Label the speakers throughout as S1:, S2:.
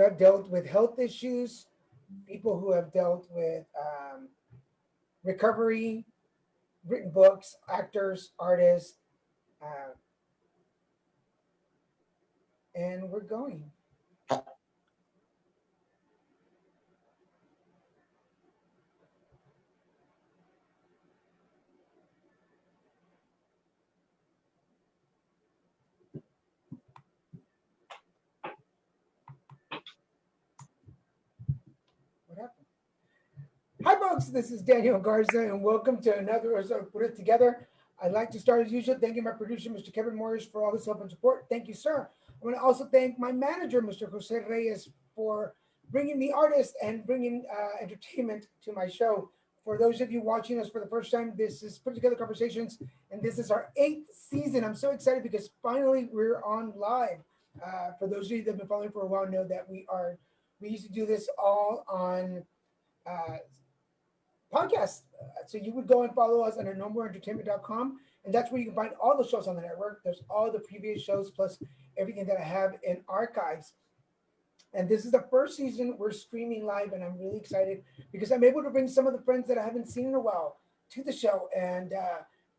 S1: have dealt with health issues, people who have dealt with recovery, written books, actors, artists, uh, and we're going. What happened? Hi, folks. This is Daniel Garza, and welcome to another episode of Put It Together. I'd like to start as usual, thanking my producer, Mr. Kevin Morris, for all his help and support. Thank you, sir. I want to also thank my manager, Mr. Jose Reyes, for bringing the artist and bringing entertainment to my show. For those of you watching us for the first time, this is Put Together Conversations, and this is our 8th season. I'm so excited because finally we're on live. For those of you that have been following for a while, know that we used to do this all on uh, podcast. So you would go and follow us under nomorentertainment.com, and that's where you can find all the shows on the network. There's all the previous shows plus everything that I have in archives. And this is the first season we're streaming live, and I'm really excited because I'm able to bring some of the friends that I haven't seen in a while to the show and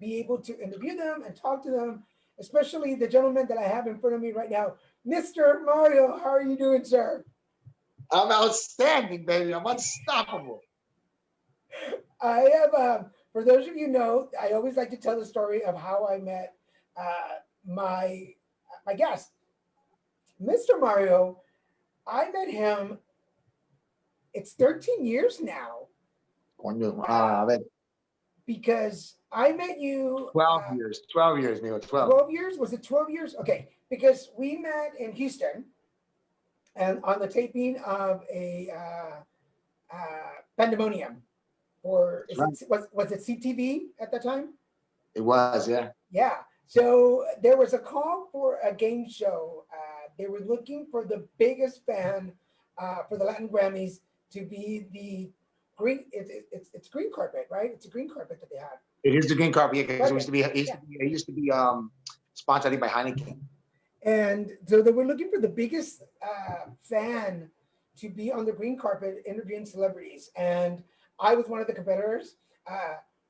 S1: be able to interview them and talk to them, especially the gentleman that I have in front of me right now, Mr. Mario. How are you doing, sir?
S2: I'm outstanding, baby. I'm unstoppable.
S1: I have, for those of you know, I always like to tell the story of how I met my guest, Mr. Mario. I met him. It's 13 years now.
S2: A ver,
S1: Because I met you.
S2: 12 years. 12 years, amigo. 12.
S1: 12 years? Was it 12 years? Okay, because we met in Houston, and on the taping of a Pandemonium. Or is it, was it CTV at that time?
S2: It was, yeah.
S1: Yeah. So there was a call for a game show. They were looking for the biggest fan for the Latin Grammys to be the green. It's green carpet, right? It's a green carpet that they had.
S2: It is the green carpet, yeah, because
S1: Okay.
S2: it used to be sponsored by Heineken.
S1: And so they were looking for the biggest fan to be on the green carpet interviewing celebrities. And I was one of the competitors.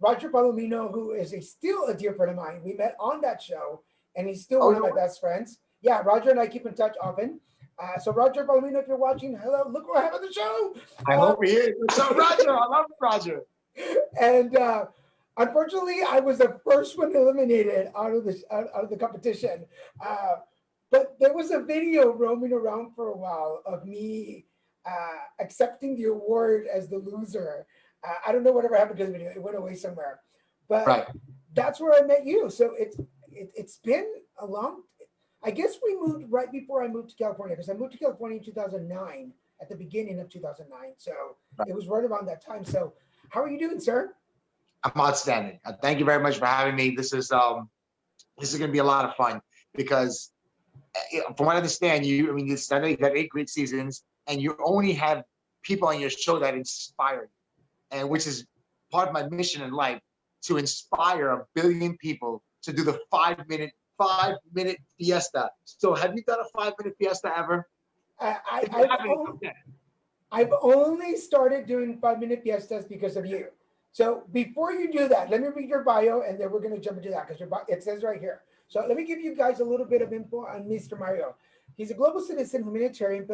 S1: Roger Palomino, who is still a dear friend of mine, we met on that show, and he's still one of my best friends. Yeah, Roger and I keep in touch often. So Roger Palomino, if you're watching, hello, look what I have on the show.
S2: I hope he is. So Roger, I love Roger.
S1: And unfortunately, I was the first one eliminated out of the competition. But there was a video roaming around for a while of me accepting the award as the loser. I don't know whatever happened to the video; it went away somewhere. But
S2: Right.
S1: that's where I met you. So it's been a long. I guess we moved right before I moved to California because I moved to California in 2009 at the beginning of 2009. So
S2: Right.
S1: it was right around that time. So how are you doing, sir?
S2: I'm outstanding. Thank you very much for having me. This is going to be a lot of fun because, from what I understand, you started, you've had 8 great seasons, and you only have people on your show that inspire you, and which is part of my mission in life, to inspire 1 billion people to do the 5-minute fiesta. So, have you done a 5-minute fiesta ever?
S1: I've only started doing 5-minute fiestas because of you. So before you do that, let me read your bio, and then we're going to jump into that because it says right here. So let me give you guys a little bit of info on Mr. Mario. He's a global citizen, humanitarian,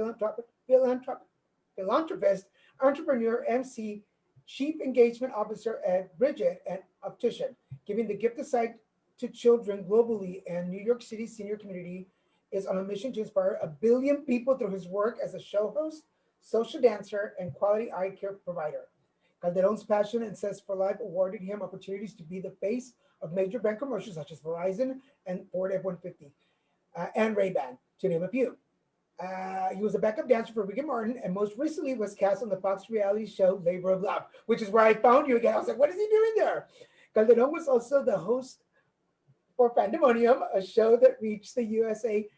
S1: philanthropist, entrepreneur, MC, chief engagement officer at Bridget, and optician, giving the gift of sight to children globally. And New York City senior community is on a mission to inspire 1 billion people through his work as a show host, social dancer, and quality eye care provider. Calderon's passion and Zest for Life awarded him opportunities to be the face of major brand commercials such as Verizon and Ford F-150 and Ray-Ban, to name a few. He was a backup dancer for Ricky Martin, and most recently was cast on the Fox reality show Labor of Love, which is where I found you again. I was like, what is he doing there? Calderon was also the host for Pandemonium, a show that reached the USA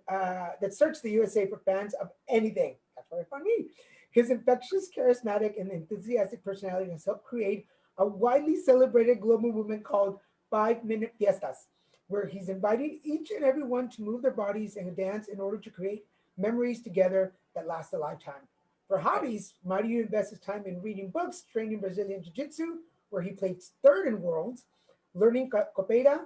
S1: that searched the USA for fans of anything. That's where I found me. His infectious, charismatic, and enthusiastic personality has helped create a widely celebrated global movement called 5-Minute Fiestas, where he's inviting each and every one to move their bodies and dance in order to create memories together that last a lifetime. For hobbies, Mario invests his time in reading books, training Brazilian Jiu Jitsu, where he placed third in worlds, learning capoeira,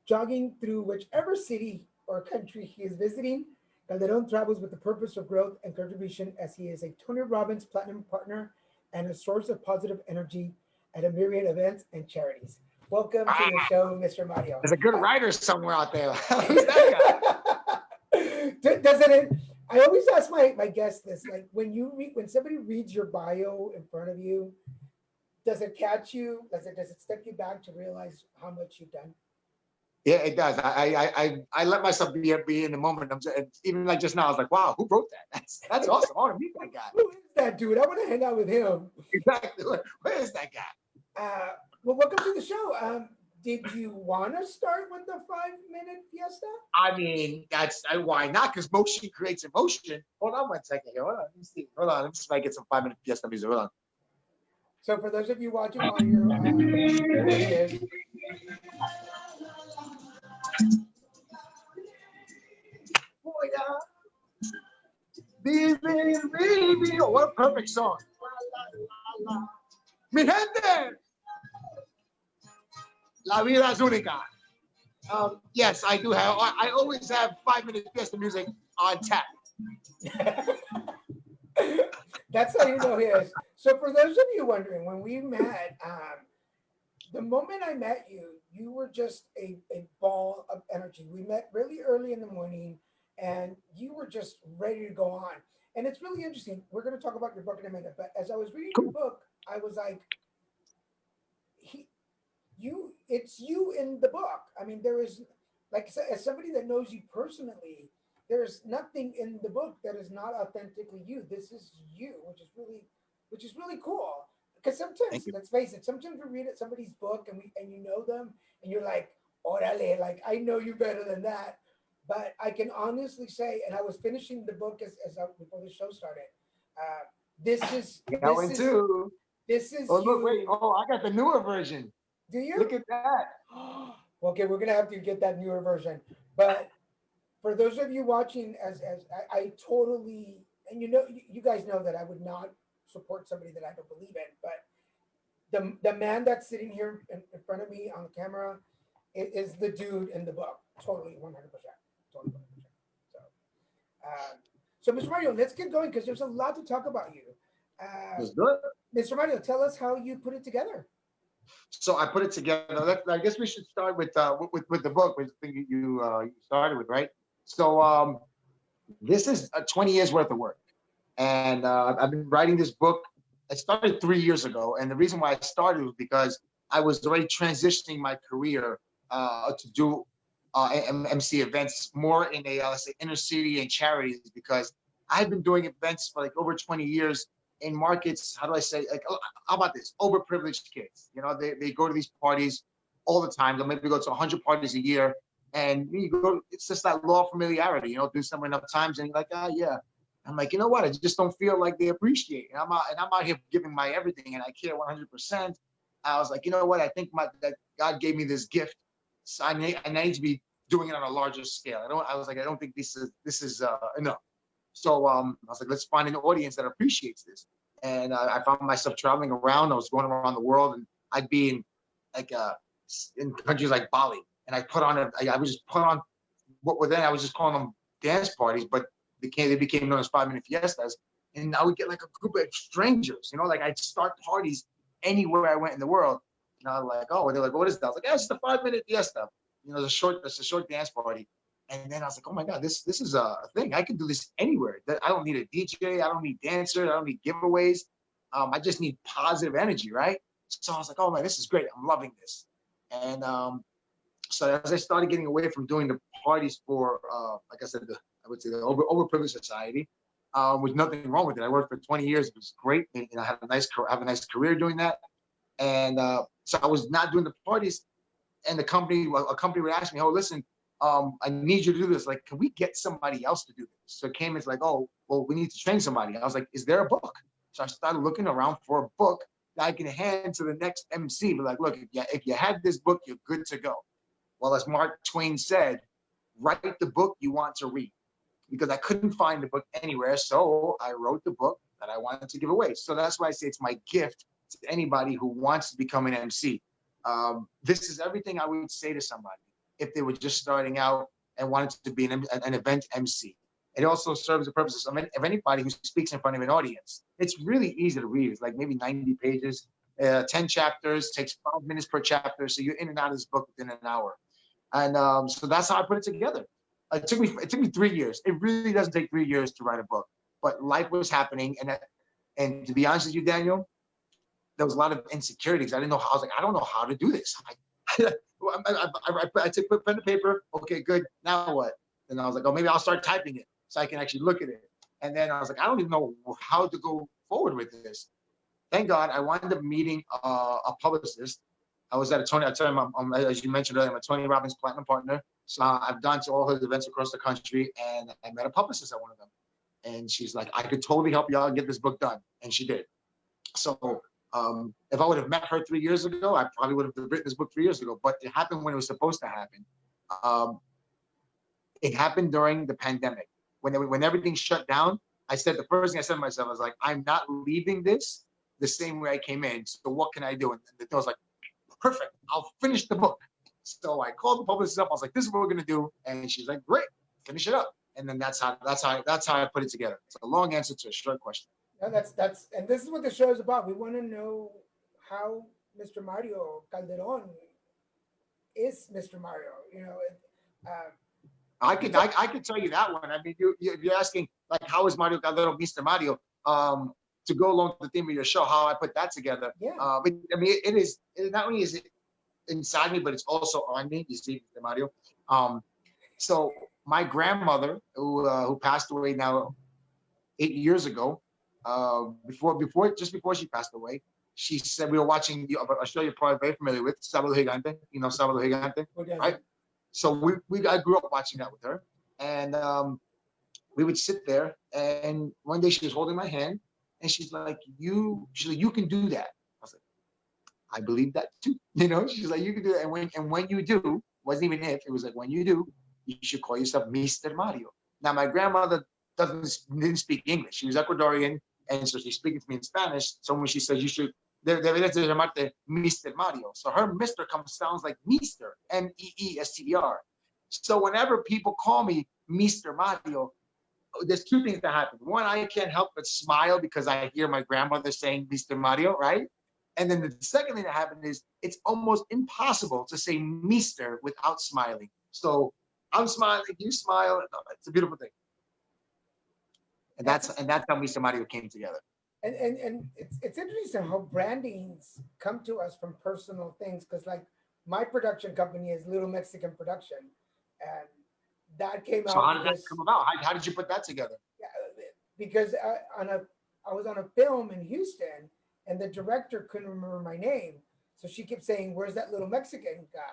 S1: jogging through whichever city or country he is visiting. Calderon travels with the purpose of growth and contribution as he is a Tony Robbins Platinum partner and a source of positive energy at a myriad events and charities. Welcome to the
S2: Ah,
S1: show, Mr. Mario.
S2: there's a good writer somewhere out there. Who's that guy?
S1: Doesn't it? I always ask my guests this: like when somebody reads your bio in front of you, does it catch you? Does it step you back to realize how much you've done?
S2: Yeah, it does. I let myself be in the moment. Even like just now, I was like, wow, who wrote that? That's awesome. I want to meet that guy.
S1: Who is that dude? I want to hang out with him.
S2: Exactly. Where is that guy?
S1: Uh, well, welcome to the show. Did you want to start with the 5 minute fiesta?
S2: I mean, why not? Because motion creates emotion. Hold on 1 second here. Hold on. Let me see. Hold on. Let me see if I get some 5 minute fiesta music. Hold on.
S1: So for those of you watching on your, here it is.
S2: Oh, yeah. Baby. Oh, what a perfect song. Mi gente. La vida es única. Yes, I do have. I always have 5 minute fiesta music on tap.
S1: That's how you know he is. So for those of you wondering, when we met, the moment I met you, you were just a ball of energy. We met really early in the morning and you were just ready to go on. And it's really interesting. We're going to talk about your book in a minute, but as I was reading your
S2: Cool.
S1: book, I was like, he, it's you in the book. I mean, there is, like as somebody that knows you personally, there's nothing in the book that is not authentically you. This is you, which is really cool. Because
S2: Thank
S1: sometimes,
S2: you.
S1: let's face it, sometimes we read somebody's book and you know them and you're like, orale, like I know you better than that. But I can honestly say, and I was finishing the book before the show started. Uh, this is
S2: That
S1: this
S2: one
S1: is
S2: too.
S1: this is
S2: Oh, look, wait.
S1: you.
S2: Oh, I got the newer version.
S1: Do you?
S2: Look at that.
S1: Okay, we're gonna have to get that newer version. But for those of you watching, as I totally, and you guys know that I would not support somebody that I don't believe in. But the man that's sitting here in front of me on the camera is the dude in the book. Totally 100%. Totally 100%. So Mr. Mario, let's get going because there's a lot to talk about you.
S2: Let's do it.
S1: Mr. Mario, tell us how you put it together.
S2: So I put it together. I guess we should start with the book, which I think you started with, right? So this is 20 years worth of work, and I've been writing this book. I started 3 years ago, and the reason why I started was because I was already transitioning my career to do MC events more in a let's say inner city and charities because I've been doing events for like over 20 years in markets. How do I say like how about this? Overprivileged kids. You know, they go to these parties all the time. They'll maybe go to 100 parties a year, and you go. It's just that law of familiarity. You know, do something enough times, and you're like, ah, yeah. I'm like, you know what? I just don't feel like they appreciate it. And I'm out here giving my everything, and I care 100%. I was like, you know what? I think that God gave me this gift, so I need to be doing it on a larger scale. I was like, I don't think this is enough. So I was like, let's find an audience that appreciates this. And I found myself traveling around. I was going around the world, and I'd be like in countries like Bali, and I would just put on what were then I was just calling them dance parties, but they became known as 5 minute fiestas. And I would get like a group of strangers, you know, like I'd start parties anywhere I went in the world. And I was like, oh, they're like, what is that? I was like, yeah, it's the 5 minute fiesta. You know, it's a short dance party. And then I was like, oh my God, this is a thing. I can do this anywhere. I don't need a DJ. I don't need dancers. I don't need giveaways. I just need positive energy, right? So I was like, oh man, this is great. I'm loving this. And so as I started getting away from doing the parties for, like I said, I would say the overprivileged society, with nothing wrong with it. I worked for 20 years. It was great. And I had have a nice career doing that. And so I was not doing the parties. And a company would ask me, oh, listen, I need you to do this. Like, can we get somebody else to do this? So it came as like, oh, well, we need to train somebody. I was like, is there a book? So I started looking around for a book that I can hand to the next MC. But like, look, if you have this book, you're good to go. Well, as Mark Twain said, write the book you want to read. because I couldn't find the book anywhere. So I wrote the book that I wanted to give away. So that's why I say it's my gift to anybody who wants to become an MC. This is everything I would say to somebody if they were just starting out and wanted to be an event MC. It also serves the purposes of anybody who speaks in front of an audience. It's really easy to read. It's like maybe 90 pages, 10 chapters, takes 5 minutes per chapter. So you're in and out of this book within an hour. And so that's how I put it together. It took me 3 years. It really doesn't take 3 years to write a book, but life was happening, and to be honest with you, Daniel, there was a lot of insecurities. I didn't know how. I was like, I don't know how to do this. I took pen to paper. Okay, good. Now what? And I was like, oh, maybe I'll start typing it so I can actually look at it. And then I was like, I don't even know how to go forward with this. Thank God I wound up meeting a publicist. I was at a Tony. I tell him, as you mentioned earlier, I'm a Tony Robbins Platinum partner. So I've gone to all his events across the country, and I met a publicist at one of them. And she's like, I could totally help y'all get this book done. And she did. So if I would have met her 3 years ago, I probably would have written this book 3 years ago. But it happened when it was supposed to happen. It happened during the pandemic. When everything shut down, I said, the first thing I said to myself, I was like, I'm not leaving this the same way I came in. So what can I do? And I was like, perfect, I'll finish the book. So I called the publicist up. I was like, this is what we're gonna do. And she's like, great, finish it up. And then that's how I put it together. It's a long answer to a short question.
S1: No, that's and this is what the show is about. We want to know how Mr. Mario Calderon is Mr. Mario. Uh,
S2: I could tell you that one. I mean, you're asking like, how is Mario Calderon Meester Mario? To go along with the theme of your show, how I put that together.
S1: Yeah.
S2: I mean, it not only is it inside me, but it's also on me. You see, Mr. Mario. So my grandmother, who passed away now 8 years ago, just before she passed away, she said, we were watching a show you're probably very familiar with, Sábado Gigante. You know Sábado Gigante, right? So I grew up watching that with her, and we would sit there. And one day she was holding my hand, and she's like, you can do that. I was like, I believe that too. She's like, you can do that. And when you do, wasn't even if, it was like, when you do, you should call yourself Meester Mario. Now, my grandmother didn't speak English. She was Ecuadorian, and so she's speaking to me in Spanish. So when she says you should, deberías de llamarte Meester Mario. So her Mister sounds like Meester, Meester. So whenever people call me Meester Mario, there's two things that happen. One, I can't help but smile because I hear my grandmother saying Meester Mario, right? And then the second thing that happened is it's almost impossible to say Meester without smiling. So I'm smiling, you smile. It's a beautiful thing. And that's how Meester Mario came together.
S1: And it's interesting how brandings come to us from personal things, because like my production company is Little Mexican Production, and that came out.
S2: So how did that come about? How did you put that together?
S1: Because I was on a film in Houston, and the director couldn't remember my name, so she kept saying, "Where's that little Mexican guy?"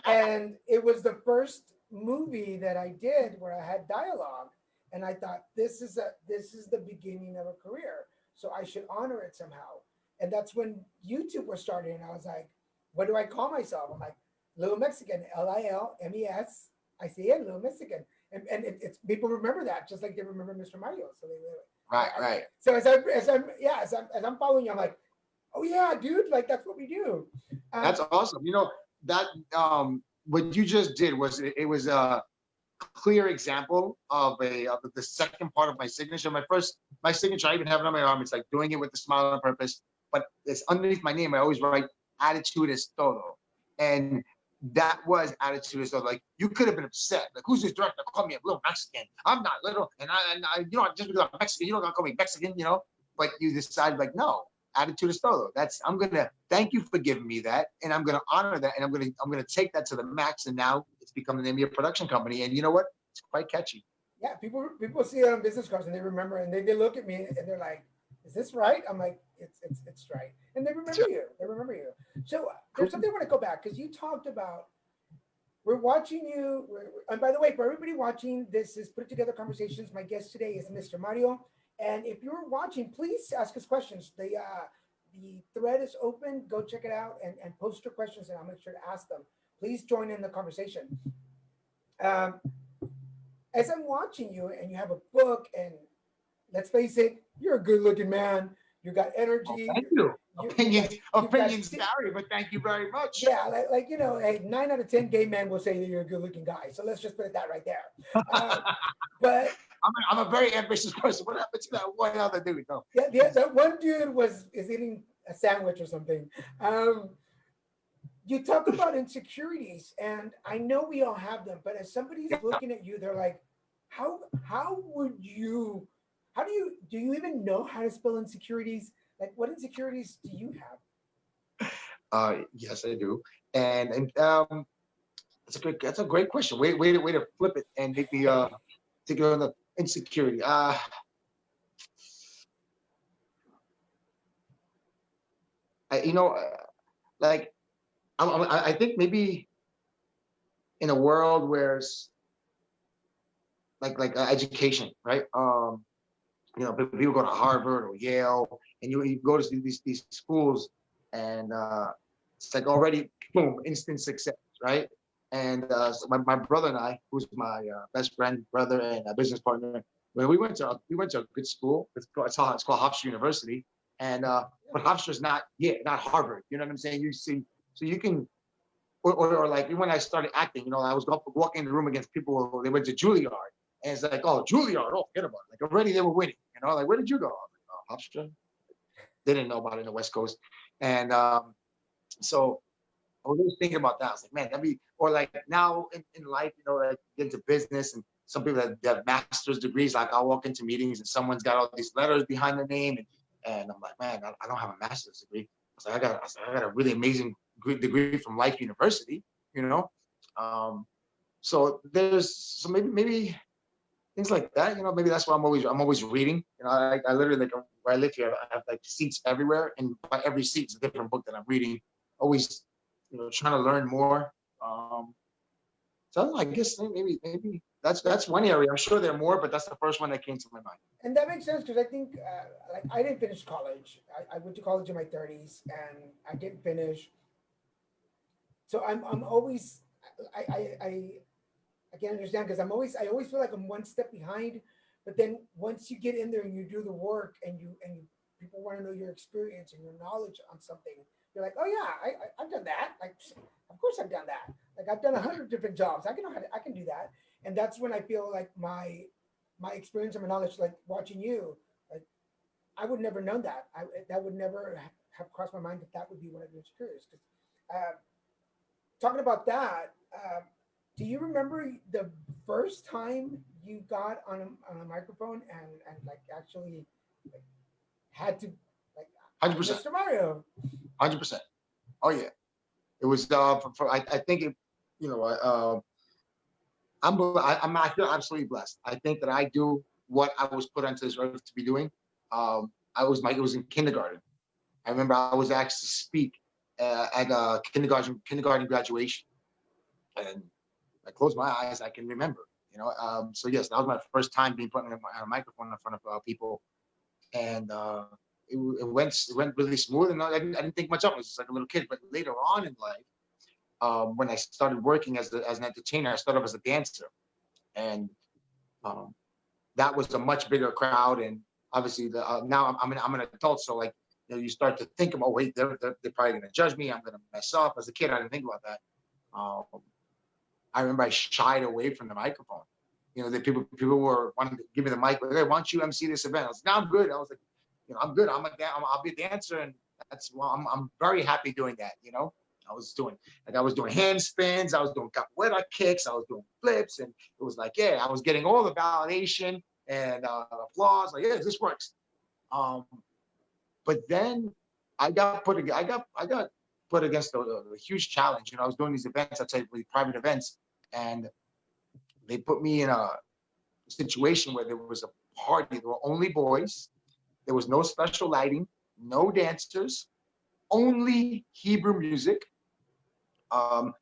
S1: And it was the first movie that I did where I had dialogue, and I thought this is the beginning of a career, so I should honor it somehow. And that's when YouTube was starting, and I was like, "What do I call myself?" I'm like, "Little Mexican, LILMESICAN, Little Mexican." And it's people remember that just like they remember Mr. Mario. So
S2: Right.
S1: So as I'm following you, I'm like, oh yeah, dude, like that's what we do.
S2: That's awesome. That what you just did was it was a clear example of the second part of my signature. My signature, I even have it on my arm. It's like doing it with a smile on purpose, but it's underneath my name. I always write attitude is todo, and that was attitude is todo. Like you could have been upset. Like who's this director? Call me a little Mexican. I'm not little, and I just because I'm Mexican, you don't gotta call me Mexican, But you decided like no. Attitude is todo. I'm gonna thank you for giving me that, and I'm gonna honor that, and I'm gonna take that to the max. And now it's become the name of your production company. And you know what? It's quite catchy.
S1: Yeah, people see it on business cards and they remember, and they look at me and they're like, "Is this right?" I'm like, "It's right," and they remember you. They remember you. So there's something I want to go back because you talked about. We're watching you, and by the way, for everybody watching, this is Put It Together Conversations. My guest today is Mr. Mario. And if you're watching, please ask us questions. The thread is open. Go check it out and post your questions, and I'll make sure to ask them. Please join in the conversation. as I'm watching you and you have a book, and let's face it, you're a good looking man. You got
S2: Oh,
S1: energy.
S2: thank you.
S1: You've got
S2: Opinions vary, but thank you very much.
S1: yeah, like hey, 9 out of 10 gay men will say that you're a good looking guy. So let's just put it that right there. Uh, but
S2: I'm a very ambitious person. What happened to that one other dude? No.
S1: yeah, the one dude is eating a sandwich or something. Um, you talk about insecurities, and I know we all have them, but as somebody's looking at you, they're like, how would you do you even know how to spell insecurities? Like, what insecurities do you have?
S2: Yes, I do. And that's a great question. Way to flip it and make me take it on the insecurity. I, you know, like I think maybe in a world where it's education, right? People go to Harvard or Yale, and you go to these schools, and it's like already boom, instant success, right? And so my brother and I, who's my best friend, brother, and business partner, when we went to a good school. It's called Hofstra University, and but Hofstra's not not Harvard. You know what I'm saying? You see, so you can or like when I started acting, I was walking in the room against people. They went to Juilliard, and it's like, oh, Juilliard, oh, forget about it. Like already they were winning. Like where did you go? I was like, oh, Hofstra. They didn't know about it in the West Coast, and so I was always thinking about that. I was like, man, that'd be or like now in life, like get into business and some people that have master's degrees, like I'll walk into meetings and someone's got all these letters behind their name, and I'm like, man, I don't have a master's degree. I got a really amazing degree from Life University, you know. Um, so maybe things like that, maybe that's why I'm always reading. I literally like where I live here, I have like seats everywhere, and by every seat is a different book that I'm reading. Always, trying to learn more. So I guess maybe that's one area. I'm sure there are more, but that's the first one that came to my mind.
S1: And that makes sense because I think, like, I didn't finish college. I went to college in my 30s, and I didn't finish. So I'm always, I I I, I can't understand because I always feel like I'm one step behind. But then once you get in there and you do the work, and people want to know your experience and your knowledge on something, you're like, oh yeah, I've done that. Like, of course I've done that. Like, I've done 100 different jobs. I can do that. And that's when I feel like my experience and my knowledge, like watching you, like, I would never known that. That would never have crossed my mind that that would be one of your insecurities. Because talking about that, do you remember the first time you got on a microphone and like actually like had to like
S2: 100%,
S1: Mr. Mario?
S2: 100%. Oh yeah, it was. I think it. You know, I feel absolutely blessed. I think that I do what I was put onto this earth to be doing. It was in kindergarten. I remember I was asked to speak at kindergarten graduation, and I close my eyes, I can remember. So yes, that was my first time being put on a microphone in front of people, and it went really smooth, and I didn't think much of it. I was just like a little kid. But later on in life, when I started working as an entertainer, I started off as a dancer, and um, that was a much bigger crowd. And obviously, now I'm an adult, so like you start to think about, wait, they're probably going to judge me. I'm going to mess up. As a kid, I didn't think about that. Um, I remember I shied away from the microphone. The people were wanting to give me the mic. Like, hey, why don't you MC this event? I was like, no, I'm good. I was like, I'm good. I'll be a dancer, and I'm very happy doing that. I was doing hand spins. I was doing capoeira kicks. I was doing flips, and it was like, yeah, I was getting all the validation and applause. Like, yeah, this works. Um, but then I got put against a huge challenge. I was doing these events. I tell you, private events, and they put me in a situation where there was a party. There were only boys. There was no special lighting, no dancers, only Hebrew music.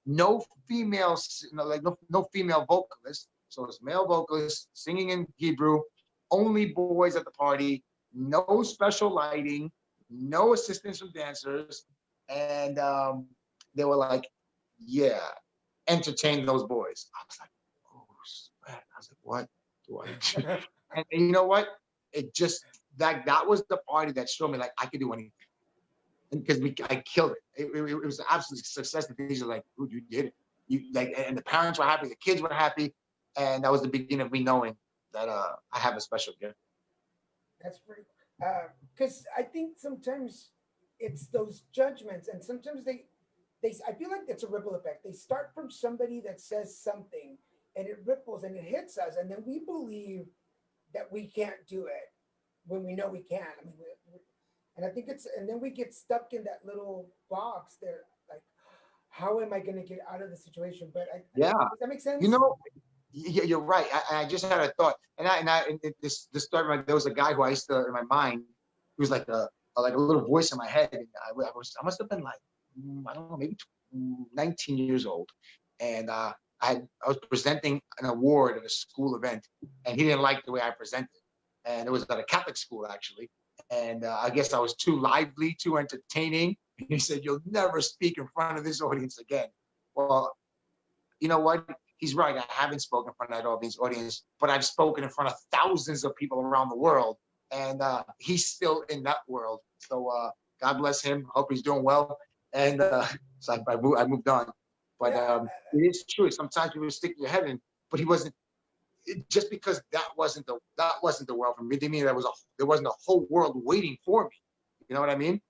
S2: No females, no female vocalists. So it's male vocalists singing in Hebrew. Only boys at the party. No special lighting. No assistance from dancers. And they were like, "Yeah, entertain those boys." I was like, "Oh, I was like, what do I do? And you know what? It just that was the party that showed me like I could do anything. And because I killed it. It was an absolute success. The things are like, dude, you did it. You like, and the parents were happy, the kids were happy, and that was the beginning of me knowing that I have a special gift.
S1: That's pretty. Because I think sometimes it's those judgments, and sometimes they. I feel like it's a ripple effect. They start from somebody that says something, and it ripples and it hits us, and then we believe that we can't do it when we know we can. I mean, and I think it's, and then we get stuck in that little box there, like, how am I going to get out of the situation? But
S2: Yeah,
S1: does that make
S2: you
S1: sense?
S2: know, you're right. I just had a thought, this story. There was a guy who I used to in my mind. He was like a little voice in my head, and I must have been like I don't know, maybe 19 years old, and I was presenting an award at a school event, and he didn't like the way I presented, and it was at a Catholic school actually, and I guess I was too lively, too entertaining. And he said, "You'll never speak in front of this audience again." Well, you know what? He's right. I haven't spoken in front of that audience, but I've spoken in front of thousands of people around the world, and he's still in that world. So God bless him. Hope he's doing well. And so I moved on. But
S1: Yeah,
S2: it is true. Sometimes people stick their head in, but he wasn't. Just because that wasn't the world for me. Didn't mean there wasn't a whole world waiting for me. You know what I mean?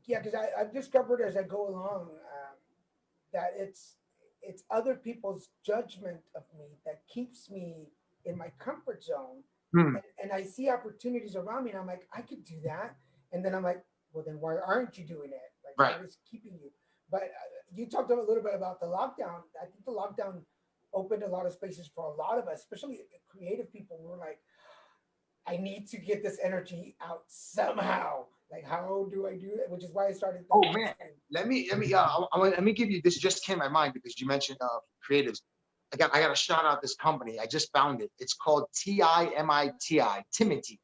S1: yeah, because I've discovered as I go along that it's other people's judgment of me that keeps me in my comfort zone,
S2: Hmm.
S1: and I see opportunities around me, and I'm like, I could do that, and then I'm like, well, then why aren't you doing it? Like,
S2: Right.
S1: what is keeping you? But you talked a little bit about the lockdown. I think the lockdown opened a lot of spaces for a lot of us, especially creative people. Who were like, I need to get this energy out somehow. Like, how do I do it? Which is why I started the
S2: Oh
S1: live
S2: man,
S1: stream.
S2: let me give you this. Just came to my mind because you mentioned creatives. I got to shout out this company. I just found it. It's called Timiti,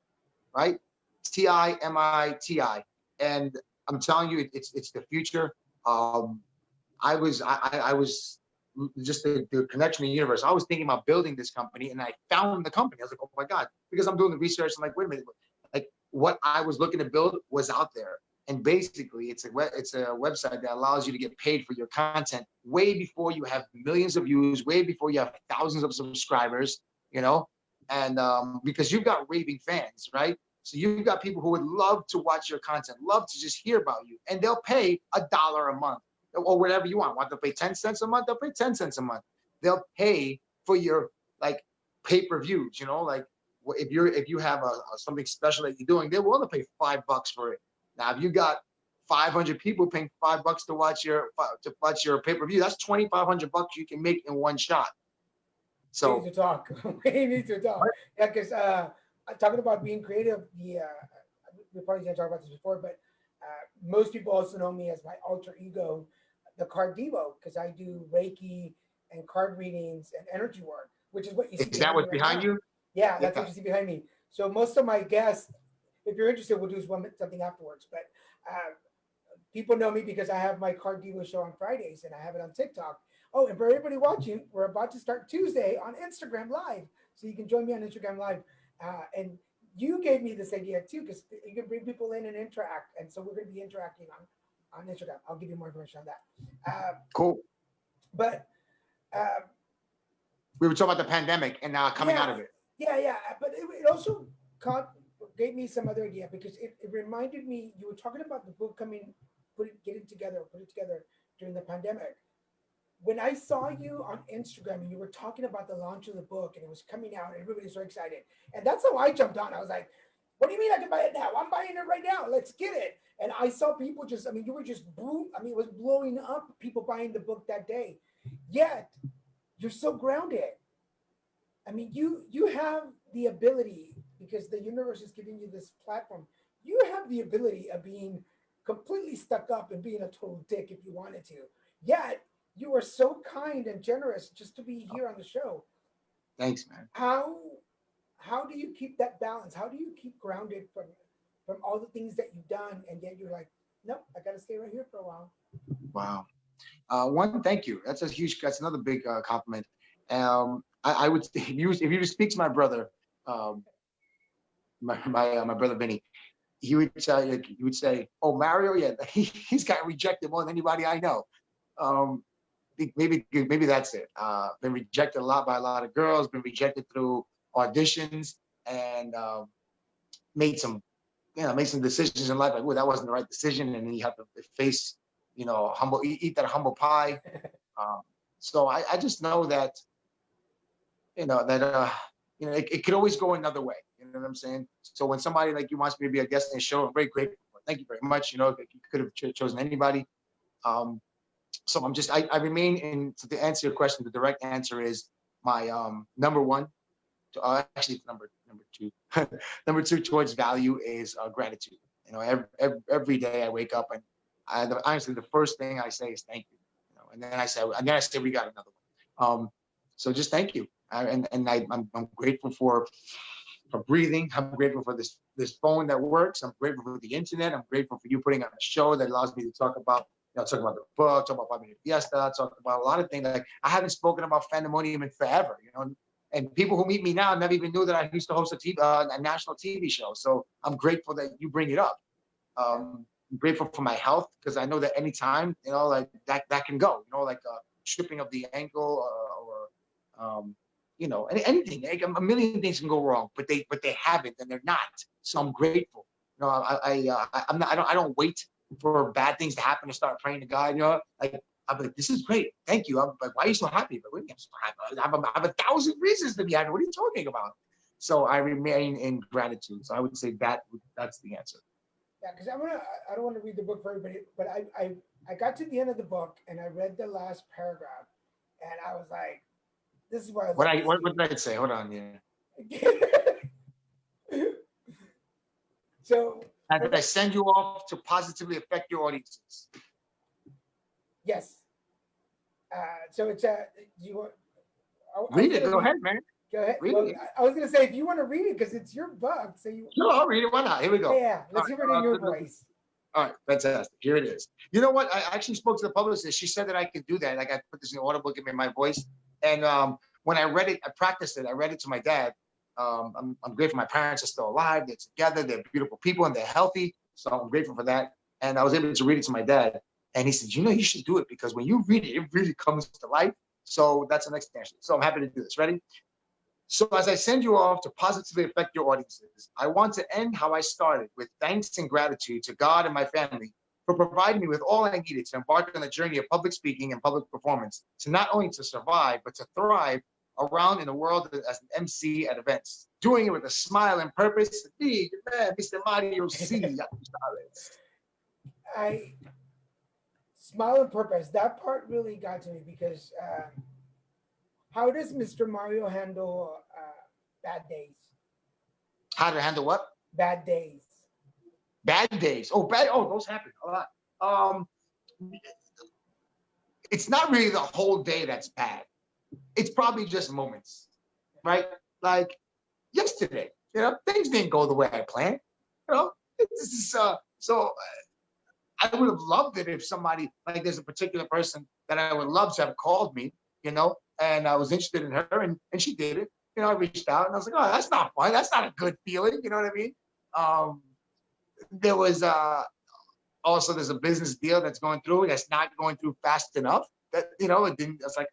S2: right? Timiti, and I'm telling you, it's the future. Um, I was just the connection in the universe. I was thinking about building this company, and I found the company. I was like, oh my god, because I'm doing the research. I'm like, wait a minute, like what I was looking to build was out there, and basically, it's a website that allows you to get paid for your content way before you have millions of views, way before you have thousands of subscribers, you know, and because you've got raving fans, right? So you've got people who would love to watch your content, love to just hear about you, and they'll pay $1 a month or whatever you want. Want to pay 10 cents a month? They'll pay 10 cents a month. They'll pay for your like pay-per-views, like if you have something special that you're doing, they're willing to pay $5 for it. Now, if you got 500 people paying $5 to watch your pay-per-view, that's 2,500 bucks you can make in one shot.
S1: We need
S2: So
S1: to talk. We need to talk. Yeah, because talking about being creative, we probably didn't talk about this before, but most people also know me as my alter ego, the card Devo, because I do Reiki and card readings and energy work, which is what you see
S2: is that
S1: behind me
S2: what's
S1: right
S2: behind
S1: now.
S2: you?
S1: Yeah, that's what
S2: Yeah.
S1: you see behind me. So most of my guests, if you're interested, we'll do something afterwards. But people know me because I have my Card Devo show on Fridays and I have it on TikTok. Oh, and for everybody watching, we're about to start Tuesday on Instagram Live. So you can join me on Instagram Live. And you gave me this idea too, because you can bring people in and interact. And so we're going to be interacting on Instagram. I'll give you more information on that.
S2: Cool.
S1: But
S2: We were talking about the pandemic and coming out
S1: yeah,
S2: of it.
S1: yeah. But it also caught, gave me some other idea because it reminded me, you were talking about the book coming, put it together during the pandemic. When I saw you on Instagram and you were talking about the launch of the book and it was coming out, and everybody's so excited. And that's how I jumped on. I was like, what do you mean I can buy it now? I'm buying it right now. Let's get it. And I saw people just, I mean, you were just boom. I mean, it was blowing up, people buying the book that day. Yet you're so grounded. I mean, you have the ability, because the universe is giving you this platform. You have the ability of being completely stuck up and being a total dick if you wanted to. Yet you are so kind and generous just to be here on the show.
S2: Thanks, man.
S1: How how do you keep that balance? How do you keep grounded from all the things that you've done, and yet you're like, nope, I got to stay right here for a while.
S2: Wow. One, thank you. That's another big compliment. I would if you speak to my brother, um, my brother Vinny, he would tell you, he would say, "Oh, Mario, yeah, he's got rejected more than anybody I know." Um, maybe that's it. Been rejected a lot by a lot of girls. Been rejected through auditions, and made some made some decisions in life like, "Oh, that wasn't the right decision," and then you have to face, humble eat that humble pie. Um, so I just know that that it could always go another way. You know what I'm saying? So when somebody like you wants me to be a guest in the show, I'm very grateful. Thank you very much. You could have chosen anybody. Um, so I remain in. To answer your question, the direct answer is my number one. Actually, it's number two. Number two towards value is gratitude. Every day I wake up and honestly the first thing I say is thank you. And then I say we got another one. So just thank you. I'm grateful for breathing. I'm grateful for this phone that works. I'm grateful for the internet. I'm grateful for you putting on a show that allows me to talk about talk about the book, talk about Familia Fiesta, talk about a lot of things. Like I haven't spoken about Fandemonium in forever, and people who meet me now never even knew that I used to host a national TV show. So I'm grateful that you bring it up. I'm grateful for my health because I know that anytime, like that can go, like stripping of the ankle anything. Like a million things can go wrong, but they haven't, and they're not. So I'm grateful. I don't wait for bad things to happen to start praying to God. Like I'm like, this is great, thank you. I'm like, why are you so happy? But I'm so happy. I have 1,000 reasons to be happy. What are you talking about? So I remain in gratitude. So I would say that's the answer.
S1: Yeah, because I don't want to read the book for everybody, but I got to the end of the book and I read the last paragraph, and I was like, this is why I love
S2: What did I say? Hold on, yeah.
S1: So
S2: did I send you off to positively affect your audiences?
S1: Yes. So it's you want?
S2: Read it. Go ahead, man.
S1: Go ahead.
S2: Read
S1: Well,
S2: it.
S1: I was gonna say if you want to read it because it's your book, so you.
S2: No, I'll read it. Why not? Here we go.
S1: Yeah, let's hear it in your voice.
S2: All right, fantastic. Here it is. You know what? I actually spoke to the publicist. She said that I could do that. Like I put this in the Audible, give me my voice. And when I read it, I practiced it. I read it to my dad. I'm grateful my parents are still alive. They're together. They're beautiful people and they're healthy. So I'm grateful for that. And I was able to read it to my dad. And he said, you should do it because when you read it, it really comes to life. So that's an extension. So I'm happy to do this. Ready? So as I send you off to positively affect your audiences, I want to end how I started with thanks and gratitude to God and my family for providing me with all I needed to embark on the journey of public speaking and public performance, to not only to survive, but to thrive around in the world as an MC at events, doing it with a smile and purpose. Me, man, Meester Mario, C.
S1: I smile and purpose. That part really got to me because how does Mr. Mario handle bad days?
S2: How to handle what?
S1: Bad days.
S2: Bad days. Oh, those happen a lot. Um, it's not really the whole day that's bad. It's probably just moments, right? Like yesterday, things didn't go the way I planned. This is so. I would have loved it if somebody, like there's a particular person that I would love to have called me, and I was interested in her and she did it. I reached out and I was like, oh, that's not fun. That's not a good feeling. You know what I mean? There was also there's a business deal that's going through that's not going through fast enough. That it didn't. It's like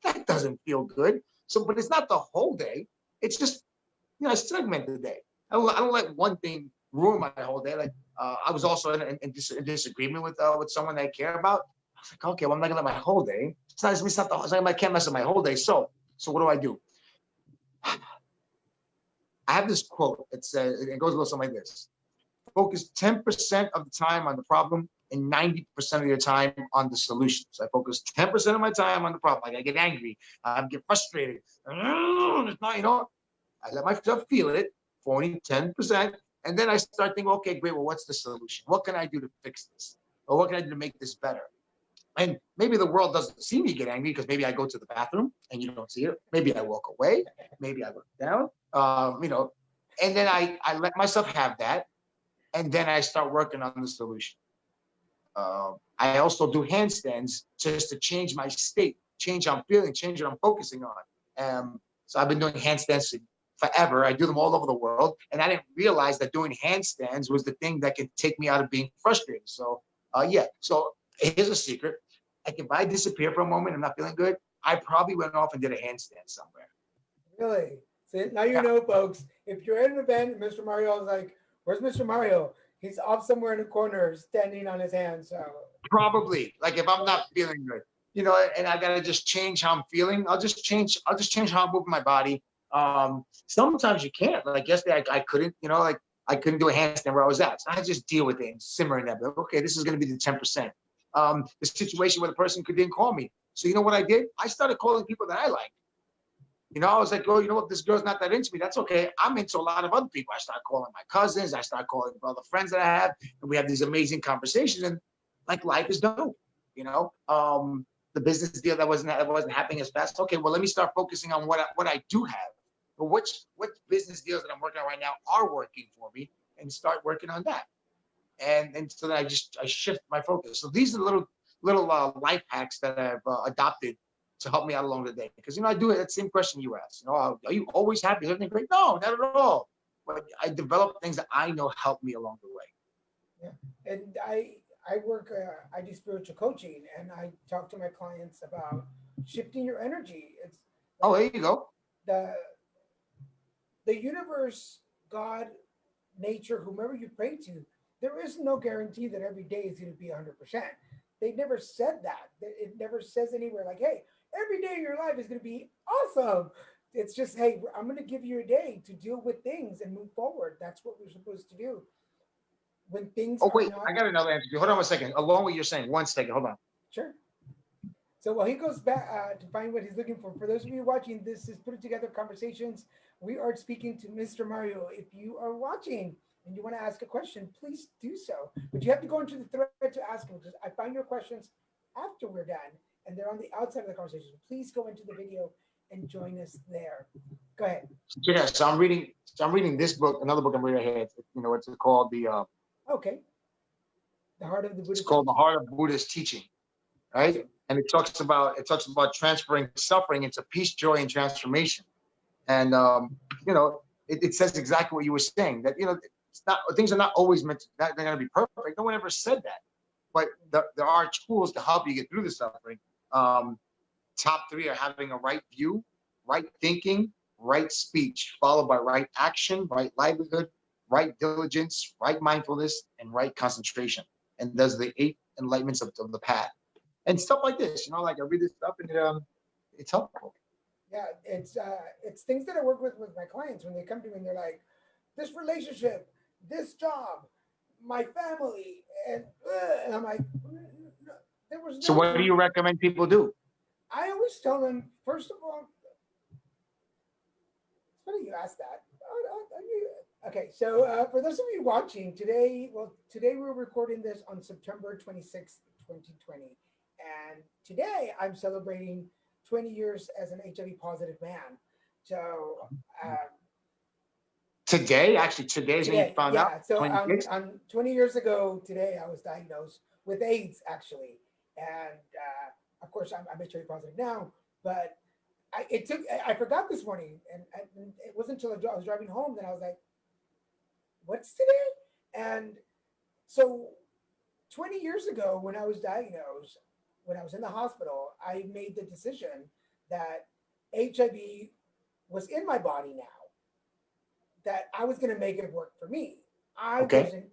S2: that doesn't feel good. So, but it's not the whole day. It's just I segment the day. I don't let one thing ruin my whole day. Like I was also in disagreement with someone that I care about. I was like, okay, well, I'm not gonna let my whole day. It's not. I can't mess up my whole day. So what do? I have this quote. It says it goes a little something like this: focus 10% of the time on the problem and 90% of your time on the solution. So I focus 10% of my time on the problem. Like I get angry, I get frustrated. It's not, I let myself feel it for only 10%. And then I start thinking, okay, great. Well, what's the solution? What can I do to fix this? Or what can I do to make this better? And maybe the world doesn't see me get angry because maybe I go to the bathroom and you don't see it. Maybe I walk away. Maybe I look down, and then I let myself have that. And then I start working on the solution. I also do handstands just to change my state, change how I'm feeling, change what I'm focusing on. So I've been doing handstands forever. I do them all over the world, and I didn't realize that doing handstands was the thing that could take me out of being frustrated. So yeah. So here's a secret: like if I disappear for a moment, I'm not feeling good. I probably went off and did a handstand somewhere.
S1: Really? So now you
S2: Yeah,
S1: know, folks. If you're at an event and Mr. Mario is like, "Where's Mr. Mario?" He's off somewhere in the corner, standing on his hands. So
S2: probably. Like if I'm not feeling good, and I gotta just change how I'm feeling. I'll just change how I'm moving my body. Sometimes you can't. Like yesterday, I couldn't. Like I couldn't do a handstand where I was at. So I just deal with it and simmer in that. Like, okay, this is gonna be the 10%. The situation where the person didn't call me. So you know what I did? I started calling people that I like. I was like, oh, you know what? This girl's not that into me. That's okay. I'm into a lot of other people. I start calling my cousins. I start calling other friends that I have, and we have these amazing conversations. And like life is dope. The business deal that wasn't happening as fast. Okay, well, let me start focusing on what I do have. But what business deals that I'm working on right now are working for me, and start working on that. And so then I shift my focus. So these are little life hacks that I've adopted to help me out along the day. Because I do it. That same question you asked. Are you always happy? Is everything great? No, not at all. But I develop things that I know help me along the way.
S1: yeah, and I work. I do spiritual coaching, and I talk to my clients about shifting your energy. It's
S2: Oh,
S1: like
S2: there you go.
S1: the the universe, God, nature, whomever you pray to, there is no guarantee that every day is going to be 100%. They never said that. It never says anywhere like, hey, every day of your life is going to be awesome. It's just, hey, I'm going to give you a day to deal with things and move forward. That's what we're supposed to do. When things
S2: Oh,
S1: are
S2: wait,
S1: not
S2: I got another answer. Hold on one second. Along with you're saying, 1 second. Hold on.
S1: sure. So while he goes back to find what he's looking for those of you watching, this is Put It Together Conversations. We are speaking to Mr. Mario. If you are watching and you want to ask a question, please do so. But you have to go into the thread to ask them because I find your questions after we're done and they're on the outside of the conversation. Please go into the video and join us there. Go ahead.
S2: Yeah, so I'm reading this book, another book I'm reading here. It's called
S1: Okay. The Heart of the
S2: it's
S1: Buddhist
S2: called The
S1: Teaching.
S2: Heart of Buddha's Teaching, right?
S1: Awesome.
S2: And it talks about transferring suffering into peace, joy, and transformation. And it says exactly what you were saying, that it's not, things are not always meant to, they're going to be perfect. No one ever said that, but there are tools to help you get through the suffering. um, Top three are having a right view, right thinking, right speech, followed by right action, right livelihood, right diligence, right mindfulness, and right concentration. And those are the eight enlightenments of the path, and stuff like this. Like I read this stuff, and it's helpful.
S1: Yeah, it's things that I work with my clients when they come to me and they're like, this relationship, this job, my family, and I'm like, "No, there was
S2: So what do
S1: never.
S2: you recommend people do?
S1: I always tell them, first of all, it's funny you asked that. Okay, so for those of you watching today, well, today we're recording this on September 26th, 2020. And today I'm celebrating 20 years as an HIV positive man. So um,
S2: Today, actually, today is when you
S1: today,
S2: found out.
S1: yeah. So
S2: 26.
S1: 20 years ago today, I was diagnosed with AIDS, actually. And of course, I'm HIV positive now, but I forgot this morning. And it wasn't until I was driving home that I was like, what's today? And so 20 years ago, when I was diagnosed, when I was in the hospital, I made the decision that HIV was in my body now, that I was going to make it work for me. I
S2: Okay.
S1: wasn't,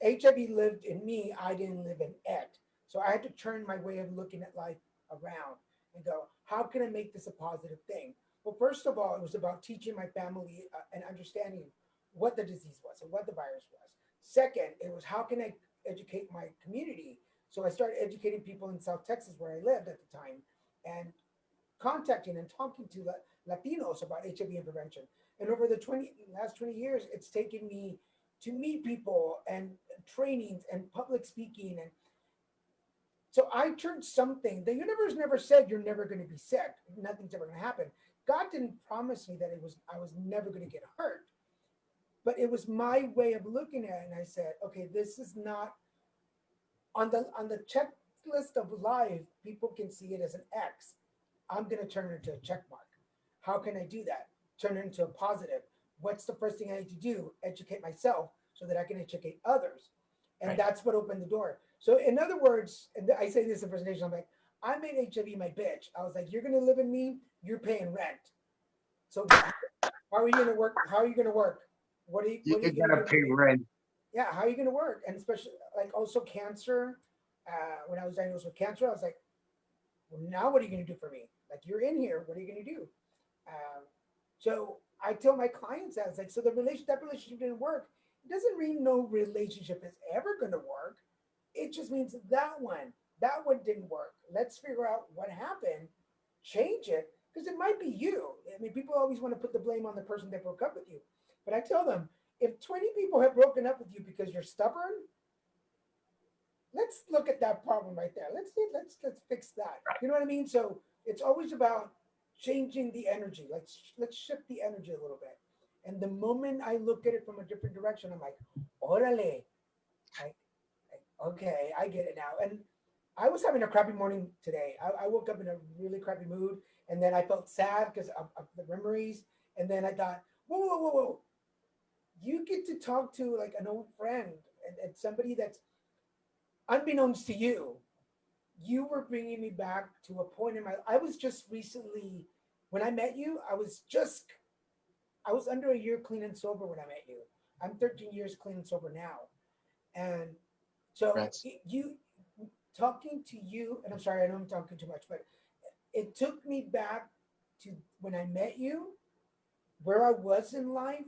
S1: HIV lived in me, I didn't live in it. So I had to turn my way of looking at life around and go, how can I make this a positive thing? Well, first of all, it was about teaching my family and understanding what the disease was and what the virus was. Second, it was how can I educate my community? So I started educating people in South Texas where I lived at the time and contacting and talking to Latinos about HIV and prevention. And over the last 20 years, it's taken me to meet people and trainings and public speaking. And so I turned something. The universe never said you're never going to be sick. Nothing's ever going to happen. God didn't promise me that I was never going to get hurt. But it was my way of looking at it. And I said, okay, this is not on the checklist of life, people can see it as an X. I'm going to turn it into a check mark. How can I do that? Turn it into a positive. What's the first thing I need to do? Educate myself so that I can educate others. And
S2: Right.
S1: that's what opened the door. So, in other words, and I say this in presentation, I'm like, I made HIV my bitch. I was like, you're going to live in me, you're paying rent. So, how are you going to work? How are you going to work? What are
S2: You're
S1: you going to
S2: gonna
S1: do for
S2: pay
S1: me?
S2: rent.
S1: Yeah, how are you going to work? And especially like also cancer. When I was diagnosed with cancer, I was like, well, now what are you going to do for me? Like, you're in here. What are you going to do? Um, so I tell my clients that it's like, so that relationship didn't work. It doesn't mean no relationship is ever going to work. It just means that one didn't work. Let's figure out what happened, change it, because it might be you. I mean, people always want to put the blame on the person that broke up with you, but I tell them if 20 people have broken up with you because you're stubborn, let's look at that problem right there. Let's see, let's fix that. You know what I mean? So it's always about changing the energy. Let's shift the energy a little bit. And the moment I look at it from a different direction, I'm like, orale, like, okay, I get it now. And I was having a crappy morning today. I woke up in a really crappy mood, and then I felt sad because of the memories. And then I thought, whoa, whoa, whoa, whoa! You get to talk to like an old friend and somebody that's unbeknownst to you, you were bringing me back to a point in my. I was just recently, when I met you, I was under a year clean and sober when I met you. I'm 13 years clean and sober now, and so
S2: Congrats.
S1: you talking to you, and I'm sorry, I know I'm talking too much, but it took me back to when I met you, where I was in life,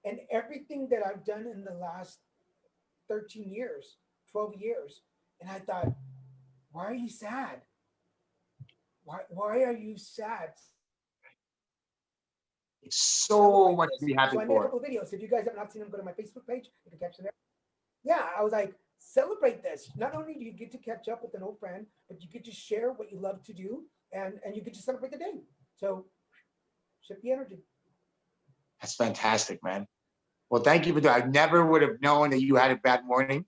S1: and everything that I've done in the last 13 years, 12 years, and I thought, why are you sad? Why are you sad?
S2: It's
S1: Celebrate
S2: so much
S1: this.
S2: to be
S1: So
S2: happy
S1: I made a couple
S2: for.
S1: of videos. If you guys have not seen them, go to my Facebook page. You can catch them there. Yeah, I was like, celebrate this. Not only do you get to catch up with an old friend, but you get to share what you love to do, and you get to celebrate the day. So shift the energy.
S2: That's fantastic, man. Well, thank you for that. I never would have known that you had a bad morning.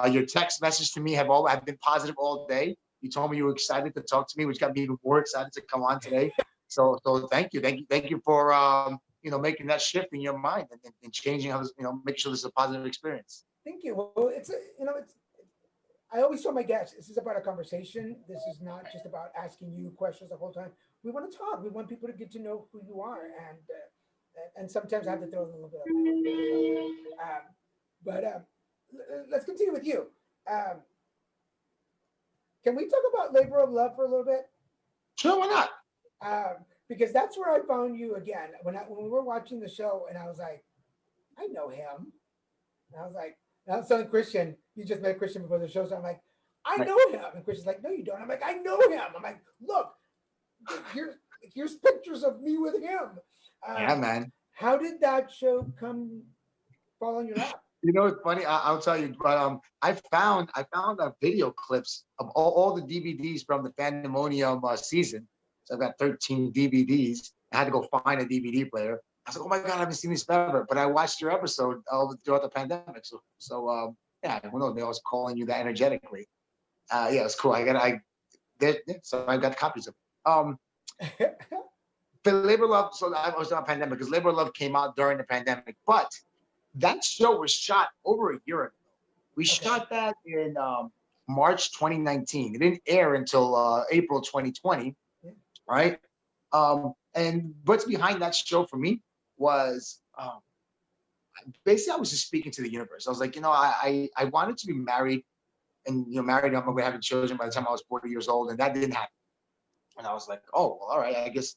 S2: Your text message to me have been positive all day. You told me you were excited to talk to me, which got me even more excited to come on today. So thank you for making that shift in your mind and changing how this, making sure this is a positive experience.
S1: Thank you. Well, it's. I always tell my guests, this is about a conversation. This is not just about asking you questions the whole time. We want to talk. We want people to get to know who you are, and sometimes I have to throw a little bit of my own things out there. But let's continue with you. Um, can we talk about labor of love for a little bit?
S2: Sure, why not?
S1: Because that's where I found you again when we were watching the show, and I was like, I know him. And I was like, and I was telling Christian, you just met Christian before the show, so I'm like, I
S2: Right.
S1: know him. And Christian's like, no, you don't. I'm like, I know him. I'm like, look, here, here's pictures of me with him.
S2: Yeah,
S1: Um,
S2: man.
S1: how did that show come fall on your lap?
S2: It's funny. I'll tell you, but I found video clips of all the DVDs from the Pandemonium season. So I've got 13 DVDs. I had to go find a DVD player. I was like, oh my god, I haven't seen this forever. But I watched your episode throughout the pandemic. Yeah, who knows? Maybe I was calling you that energetically. Yeah, it's cool. So I got copies of it. For Labor Love, so I was on a pandemic because Labor Love came out during the pandemic, but that show was shot over a year ago. We
S1: Okay.
S2: shot that in March 2019. It didn't air until April 2020,
S1: Yeah.
S2: right? And what's behind that show for me was basically I was just speaking to the universe. I was like, I wanted to be married and married. I'm going to have children by the time I was 40 years old, and that didn't happen. And I was like, oh, well, all right, I guess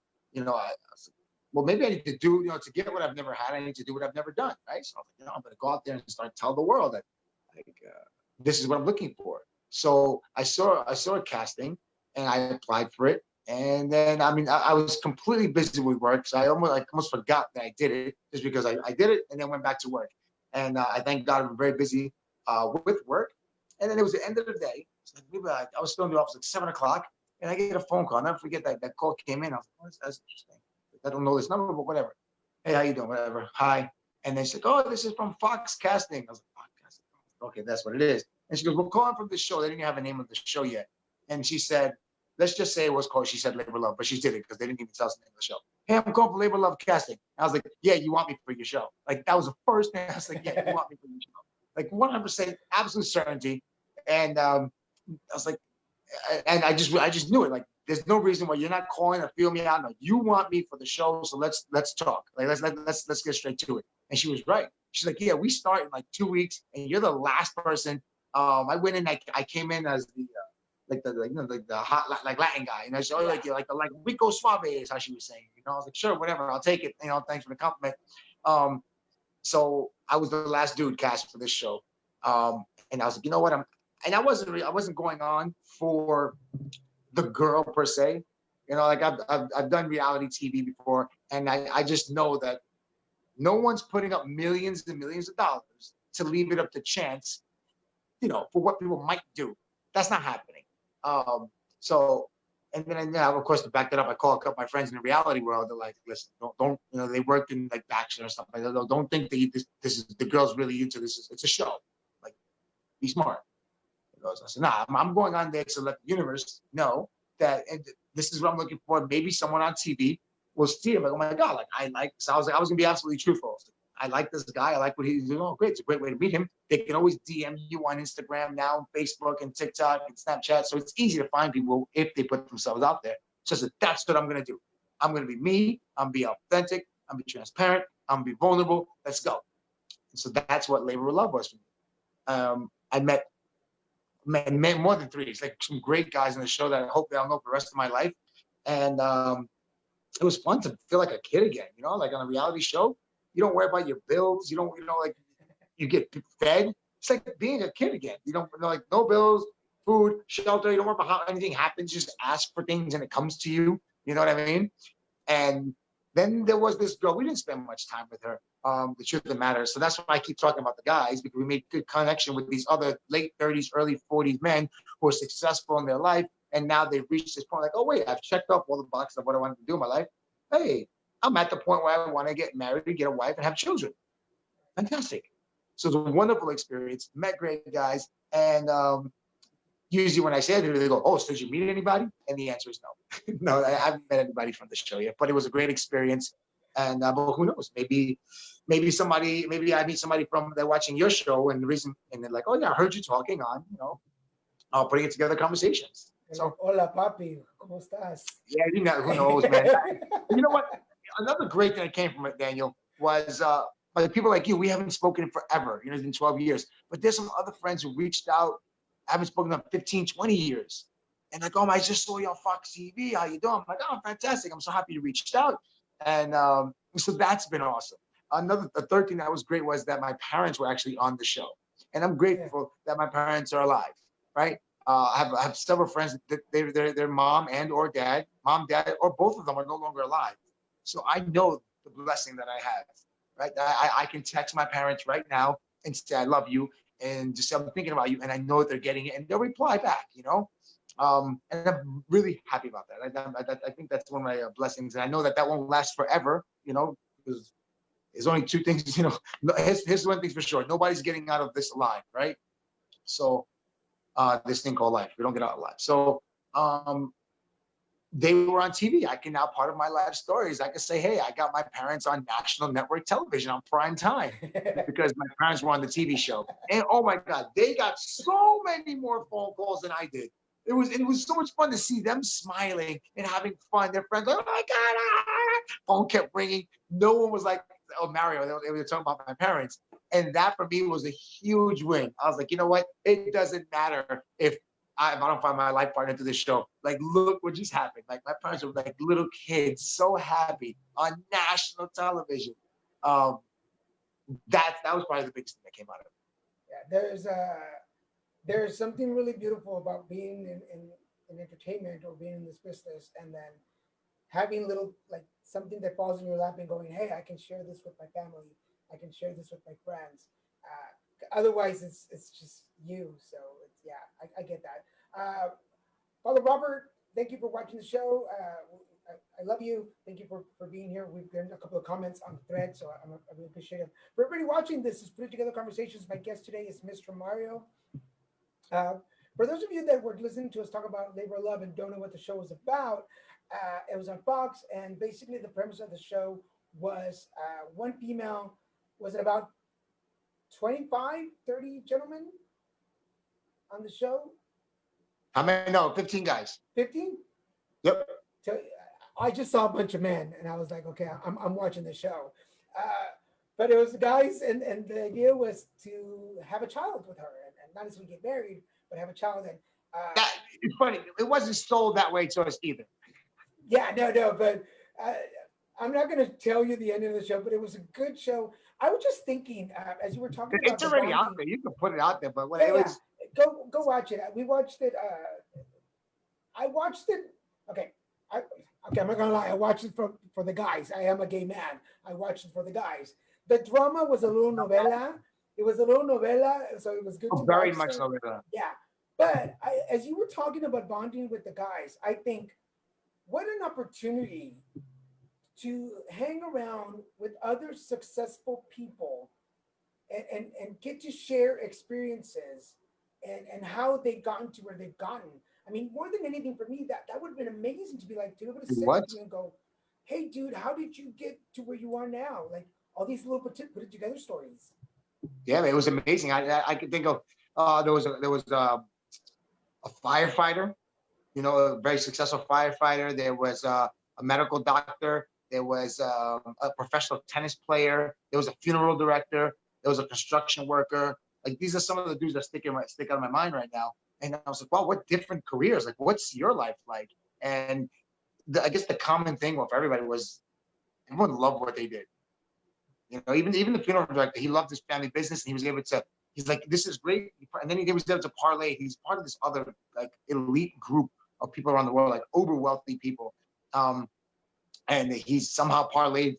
S2: well, maybe I need to do, to get what I've never had, I need to do what I've never done, right? So I was like, I'm going to go out there and start tell the world that like this is what I'm looking for. So I saw a casting and I applied for it. And then I was completely busy with work, so I almost forgot that I did it just because I did it and then went back to work. And I thank God I'm very busy with work. And then it was the end of the day. So I was still in the office like 7 o'clock, and I get a phone call. I'll never forget that call came in. I was like, oh, that's interesting. I don't know this number, but whatever. Hey, how you doing? Whatever. Hi. And then she's like, oh, this is from Fox Casting. I was like, Fox Casting. Okay, that's what it is. And she goes, we're calling from the show. They didn't have a name of the show yet. And she said, let's just say it was called, she said Labor Love, but she did it because they didn't even tell us the name of the show. hey, I'm calling for Labor Love casting. I was like, yeah, you want me for your show. Like, that was the first thing. I was like, yeah, you want me for your show. Like 100% absolute certainty. And I was like, and I just knew it. Like, there's no reason why you're not calling to feel me out. No, you want me for the show, so let's talk. Like, let's get straight to it. And she was right. She's like, yeah, we start in like 2 weeks, and you're the last person. I went in. I came in as the like the hot like Latin guy. You know, so
S1: Yeah.
S2: like you're like Rico Suave is how she was saying. You know, I was like, sure, whatever, I'll take it. You know, thanks for the compliment. Um, so I was the last dude cast for this show. And I was like, you know what, and I wasn't going on for the girl per se. You know, like I've done reality TV before, and I just know that no one's putting up millions and millions of dollars to leave it up to chance, you know, for what people might do. That's not happening. Um, so, and then of course, to back that up, I call a couple of my friends in the reality world. They're like, listen, don't, you know, they worked in like Bachelor or stuff like that. Don't think that this is the girl's really into this. It's a show. Like, be smart. He goes, I said, nah, I'm going on there to let the universe know that this is what I'm looking for. Maybe someone on TV will see it. Like, oh my God, like I like. So I was gonna be absolutely truthful. I like this guy. I like what he's doing. Oh, great! It's a great way to meet him. They can always DM you on Instagram now, Facebook, and TikTok, and Snapchat. So it's easy to find people if they put themselves out there. So I said, that's what I'm gonna do. I'm gonna be me. I'm gonna be authentic. I'm gonna be transparent. I'm gonna be vulnerable. Let's go. And so that's what Labor of Love was for me. I met more than three. It's like some great guys in the show that I hope that I'll know for the rest of my life. And it was fun to feel like a kid again, you know, like on a reality show. You don't worry about your bills. You don't, you know, like you get fed. It's like being a kid again. You don't, you know, like no bills, food, shelter. You don't worry about how anything happens. You just ask for things and it comes to you. You know what I mean? And then there was this girl. We didn't spend much time with her. The truth of the matter. So that's why I keep talking about the guys, because we made good connection with these other late 30s, early 40s men who are successful in their life. And now they've reached this point like, oh, wait, I've checked off all the boxes of what I wanted to do in my life. Hey, I'm at the point where I want to get married, get a wife, and have children. Fantastic. So it's a wonderful experience. Met great guys. And usually when I say it, they go, oh, so did you meet anybody? And the answer is no. No, I haven't met anybody from the show yet, but it was a great experience. And but who knows? Maybe I meet somebody from they're watching your show, and the reason, and they're like, oh yeah, I heard you talking on, you know, putting it together conversations. So
S1: Hola, papi, ¿cómo estás?
S2: yeah, you know, who knows, man. You know what? Another great thing that came from it, Daniel, was like people like you. We haven't spoken in forever. You know, it's been 12 years. But there's some other friends who reached out. I haven't spoken in 15, 20 years. And like, oh, I just saw you on Fox TV. How you doing? I'm like, oh, fantastic. I'm so happy you reached out. And so that's been awesome. A third thing that was great was that my parents were actually on the show. And I'm
S1: Yeah.
S2: grateful that my parents are alive, right? I have several friends that their mom and or dad, mom, dad, or both of them are no longer alive. So I know the blessing that I have, right? I can text my parents right now and say, I love you. And just say, I'm thinking about you. And I know they're getting it and they'll reply back, you know? And I'm really happy about that. I think that's one of my blessings. And I know that that won't last forever, you know, because there's only two things, you know, here's one thing for sure. Nobody's getting out of this alive, right? So this thing called life, we don't get out alive. So they were on TV. I can now, part of my life stories, I can say, hey, I got my parents on national network television on prime time because my parents were on the TV show. And oh my God, they got so many more phone calls than I did. It was so much fun to see them smiling and having fun. Their friends like, oh my God, phone kept ringing. No one was like, oh, Mario, they were talking about my parents. And that for me was a huge win. I was like, you know what? It doesn't matter if I don't find my life partner to this show. Like, look what just happened. Like, my parents were like little kids, so happy on national television. Um, that was probably the biggest thing that came out of it.
S1: Yeah, there's something really beautiful about being in entertainment or being in this business, and then having little like something that falls in your lap and going, hey, I can share this with my family. I can share this with my friends. Otherwise, it's just you. So it's yeah, I get that. Father Robert, thank you for watching the show. I love you. Thank you for being here. We've gotten a couple of comments on the thread, so I really appreciate it. For everybody watching this, is Put It Together Conversations. My guest today is Mr. Mario. Uh, for those of you that were listening to us talk about labor of love and don't know what the show is about, It was on Fox, and basically the premise of the show was one female, was it about 25, 30 gentlemen on the show?
S2: How many? No, 15 guys.
S1: 15?
S2: Yep.
S1: So I just saw a bunch of men, and I was like, okay, I'm watching the show. Uh, but it was the guys, and the idea was to have a child with her, and not necessarily get married, but have a child. And
S2: That it's funny. It wasn't sold that way to us either.
S1: yeah, no, but uh, I'm not going to tell you the ending of the show, but it was a good show. I was just thinking, as you were talking about
S2: It's
S1: the
S2: already out
S1: bonding.
S2: there. You can put it out there, but when
S1: Yeah,
S2: it
S1: yeah.
S2: was
S1: Go watch it. We watched it. I watched it. Okay, okay. I'm not gonna lie. I watched it for the guys. I am a gay man. I watched it for the guys. The drama was a little novela. It was a little novela, so it was good to
S2: very
S1: watch.
S2: much
S1: So
S2: so.
S1: yeah. But as you were talking about bonding with the guys, I think what an opportunity to hang around with other successful people and get to share experiences and how they've gotten to where they've gotten. I mean, more than anything for me, that would have been amazing to be like to be able to sit with
S2: What?
S1: you and go, "Hey, dude, how did you get to where you are now?" Like all these little put it together stories.
S2: Yeah, it was amazing. I could think of there was a firefighter, a very successful firefighter. There was a medical doctor. There was a professional tennis player. There was a funeral director. There was a construction worker. Like these are some of the dudes that stick out of my mind right now. And I was like, wow, what different careers? Like, what's your life like? And I guess the common thing with everybody was everyone loved what they did. Even the funeral director, he loved his family business, and he was able to. He's like, this is great, and then he was able to parlay. He's part of this other like elite group of people around the world, like uber wealthy people, um, and he somehow parlayed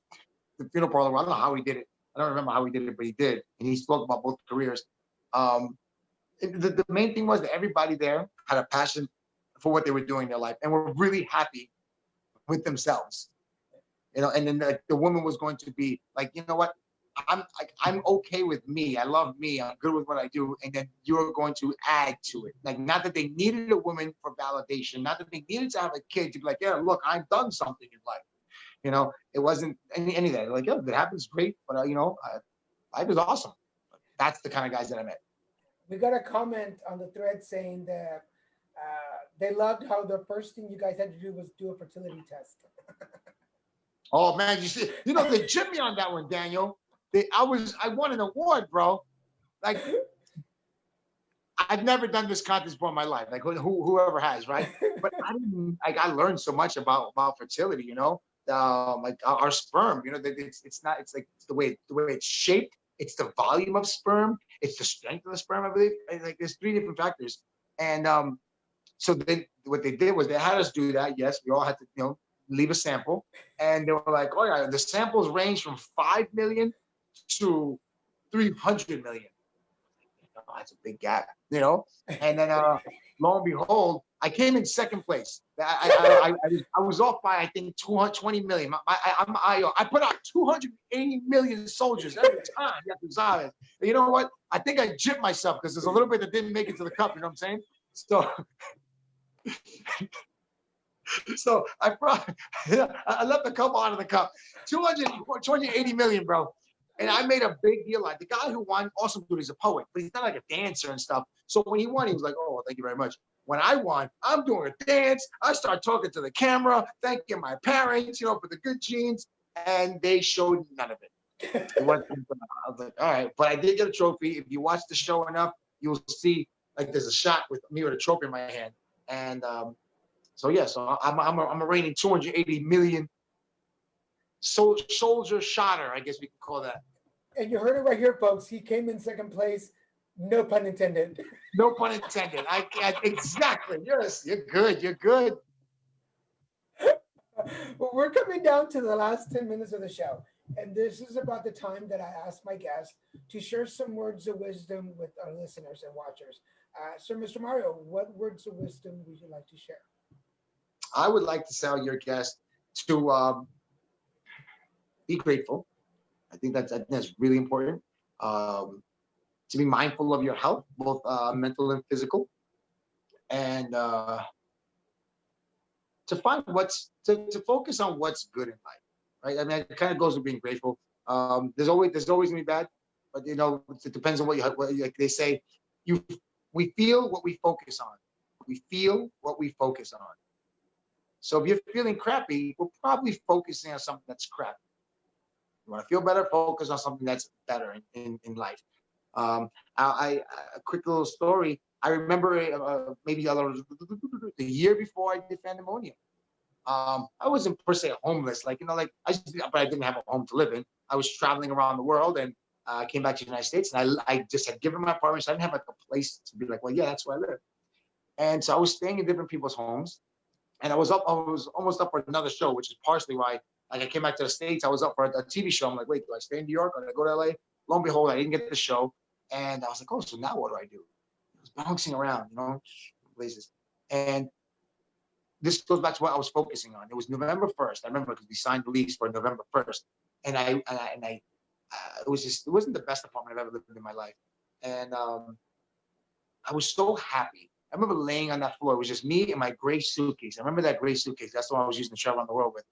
S2: the funeral parlor. I don't know how he did it. I don't remember how he did it, but he did, and he spoke about both careers. Um, the main thing was that everybody there had a passion for what they were doing in their life, and were really happy with themselves. And then the woman was going to be like, you know what, I'm okay with me. I love me. I'm good with what I do. And then you're going to add to it. Like, not that they needed a woman for validation, not that they needed to have a kid to be like, yeah, look, I've done something in life. It wasn't any of that. Like, yeah, that happens, great. But life is awesome. That's the kind of guys that I met.
S1: We got a comment on the thread saying that they loved how the first thing you guys had to do was do a fertility test.
S2: Oh man, you see, they chipped me on that one, Daniel. I won an award, bro. Like, I've never done this contest before in my life. Like whoever has, right? But I didn't. Like, I learned so much about fertility. Like our sperm. It's not. It's like the way it's shaped. It's the volume of sperm. It's the strength of the sperm. I believe. And, like, there's three different factors. And so then what they did was they had us do that. Yes, we all had to leave a sample, and they were like, oh yeah, the samples range from 5 million to 300 million. That's a big gap. And then lo and behold, I came in second place. I was off by, I think, 220 million. I put out 280 million soldiers every time. You have to decide it. And you know what? I think I gypped myself because there's a little bit that didn't make it to the cup. You know what I'm saying? So, so I left the cup out of the cup. 280 million, bro. And I made a big deal. Like, the guy who won, also, dude, he's a poet, but he's not like a dancer and stuff. So when he won, he was like, oh, well, thank you very much. When I won, I'm doing a dance. I start talking to the camera, thanking my parents, for the good genes. And they showed none of it. It wasn't. I was like, all right. But I did get a trophy. If you watch the show enough, you'll see, like, there's a shot with me with a trophy in my hand. And so, yeah, so I'm a reigning 280 million soldier shotter, I guess we could call that.
S1: And you heard it right here, folks. He came in second place. No pun intended.
S2: No pun intended. Exactly. Yes, you're good. You're good.
S1: Well, we're coming down to the last 10 minutes of the show. And this is about the time that I ask my guests to share some words of wisdom with our listeners and watchers. So, Mr. Mario, what words of wisdom would you like to share?
S2: I would like to tell your guest to be grateful. I think that's really important. To be mindful of your health, both mental and physical, and to find to focus on what's good in life, right? I mean, it kind of goes with being grateful. There's always gonna be bad, but it depends on like they say, you we feel what we focus on. We feel what we focus on. So if you're feeling crappy, we're probably focusing on something that's crappy. You want to feel better, focus on something that's better in life. Um, a quick little story. I remember maybe the year before I did pandemonium. I wasn't per se homeless, like like but I didn't have a home to live in. I was traveling around the world, and I came back to the United States, and I just had given my apartment, so I didn't have like a place to be like, well, yeah, that's where I live. And so I was staying in different people's homes, and I was almost up for another show, which is partially why, like, I came back to the States. I was up for a TV show. I'm like, wait, do I stay in New York or do I go to LA? Lo and behold, I didn't get the show, and I was like, oh, so now what do I do? I was bouncing around, places, and this goes back to what I was focusing on. It was November 1st. I remember because we signed the lease for November 1st, and it wasn't the best apartment I've ever lived in my life, and I was so happy. I remember laying on that floor. It was just me and my gray suitcase. I remember that gray suitcase. That's the one I was using to travel around the world with.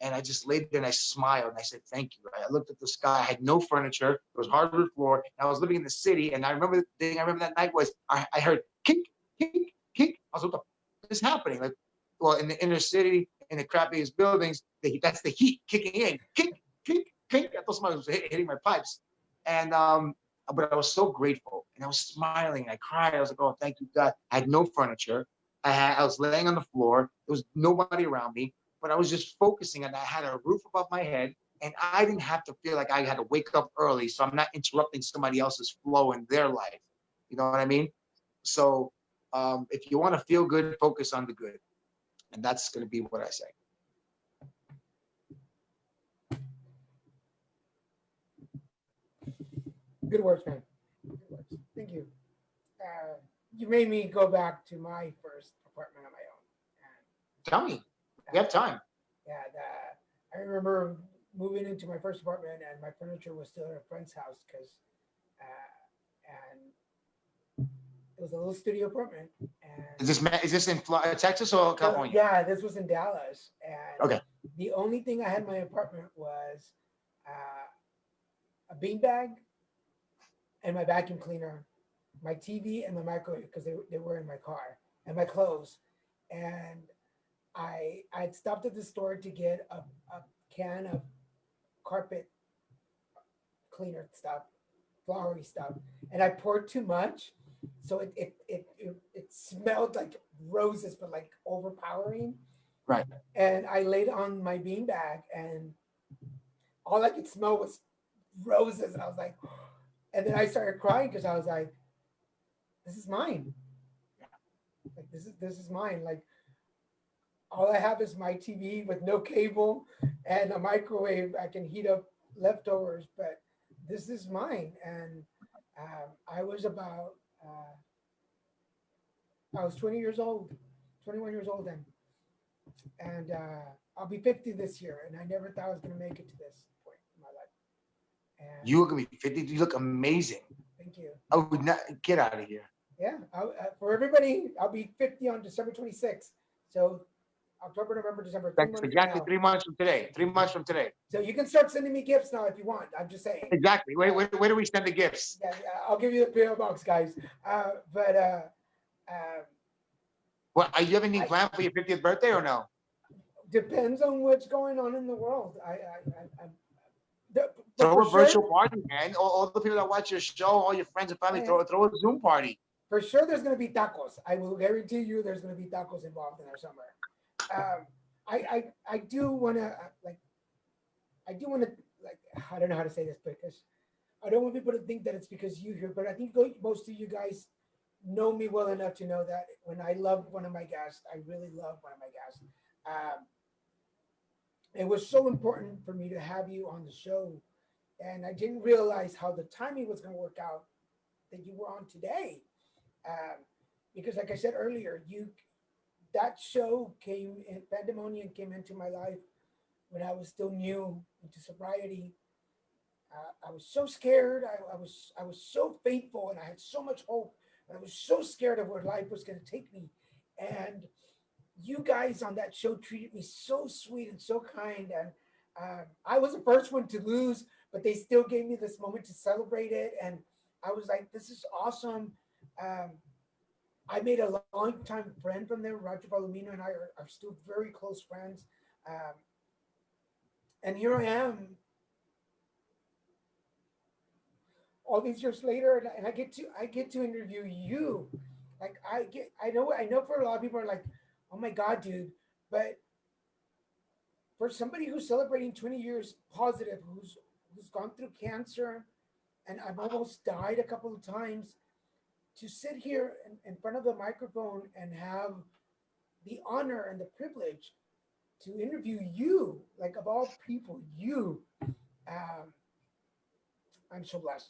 S2: And I just laid there and I smiled and I said, thank you. I looked at the sky. I had no furniture. It was hardwood floor. And I was living in the city. And I remember the thing I remember that night was I heard kick, kick, kick. I was like, what the is happening? Like, well, in the inner city, in the crappiest buildings, that's the heat kicking in. Kick, kick, kick. I thought somebody was hitting my pipes. And but I was so grateful and I was smiling. I cried. I was like, oh, thank you, God. I had no furniture. I was laying on the floor. There was nobody around me, but I was just focusing and I had a roof above my head and I didn't have to feel like I had to wake up early. So I'm not interrupting somebody else's flow in their life. You know what I mean? So if you want to feel good, focus on the good. And that's going to be what I say.
S1: Good words, man. Good words. Thank you. You made me go back to my first apartment on my own.
S2: Tell me. We have time.
S1: Yeah, I remember moving into my first apartment and my furniture was still at a friend's house because, and it was a little studio apartment. And
S2: Is this in Texas or California?
S1: yeah, this was in Dallas. And
S2: okay.
S1: The only thing I had in my apartment was a beanbag and my vacuum cleaner, my TV and my microwave because they were in my car and my clothes. And I'd stopped at the store to get a can of carpet cleaner stuff, flowery stuff, and I poured too much, so it smelled like roses, but like overpowering.
S2: Right.
S1: And I laid on my beanbag, and all I could smell was roses, and I was like, and then I started crying because I was like, this is mine. Like this is mine. Like all I have is my TV with no cable and a microwave. I can heat up leftovers, but this is mine. And I was about, I was 20 years old, 21 years old then. And I'll be 50 this year. And I never thought I was going to make it to this point in my life. And
S2: you look going to be 50. You look amazing.
S1: Thank you.
S2: I would not get out of here.
S1: Yeah. For everybody, I'll be 50 on December 26th. So October, November, December.
S2: That's exactly 3 months from today. 3 months from today.
S1: So you can start sending me gifts now if you want. I'm just saying.
S2: Exactly. Where do we send the gifts?
S1: Yeah, I'll give you the PO box, guys.
S2: Well, are you having any plan for your 50th birthday or no?
S1: Depends on what's going on in the world.
S2: Throw a virtual party, man. All the people that watch your show, all your friends and family, throw a Zoom party.
S1: For sure, there's going to be tacos. I will guarantee you, there's going to be tacos involved in there somewhere. I do want to I don't know how to say this because I don't want people to think that it's because you here, but I think most of you guys know me well enough to know that when I love one of my guests, I really love one of my guests. It was so important for me to have you on the show, and I didn't realize how the timing was going to work out that you were on today, because like I said earlier, that show Pandemonium came into my life when I was still new into sobriety. I was so scared. I was so faithful, and I had so much hope. And I was so scared of where life was going to take me. And you guys on that show treated me so sweet and so kind. And I was the first one to lose, but they still gave me this moment to celebrate it. And I was like, this is awesome. Um, I made a long-time friend from there. Roger Palomino and I are still very close friends. Um, and here I am all these years later, and I get to interview you. Like I know for a lot of people are like, oh my god, dude, but for somebody who's celebrating 20 years positive, who's gone through cancer, and I've almost died a couple of times, to sit here in front of the microphone and have the honor and the privilege to interview you, like of all people, you. Um, I'm so blessed.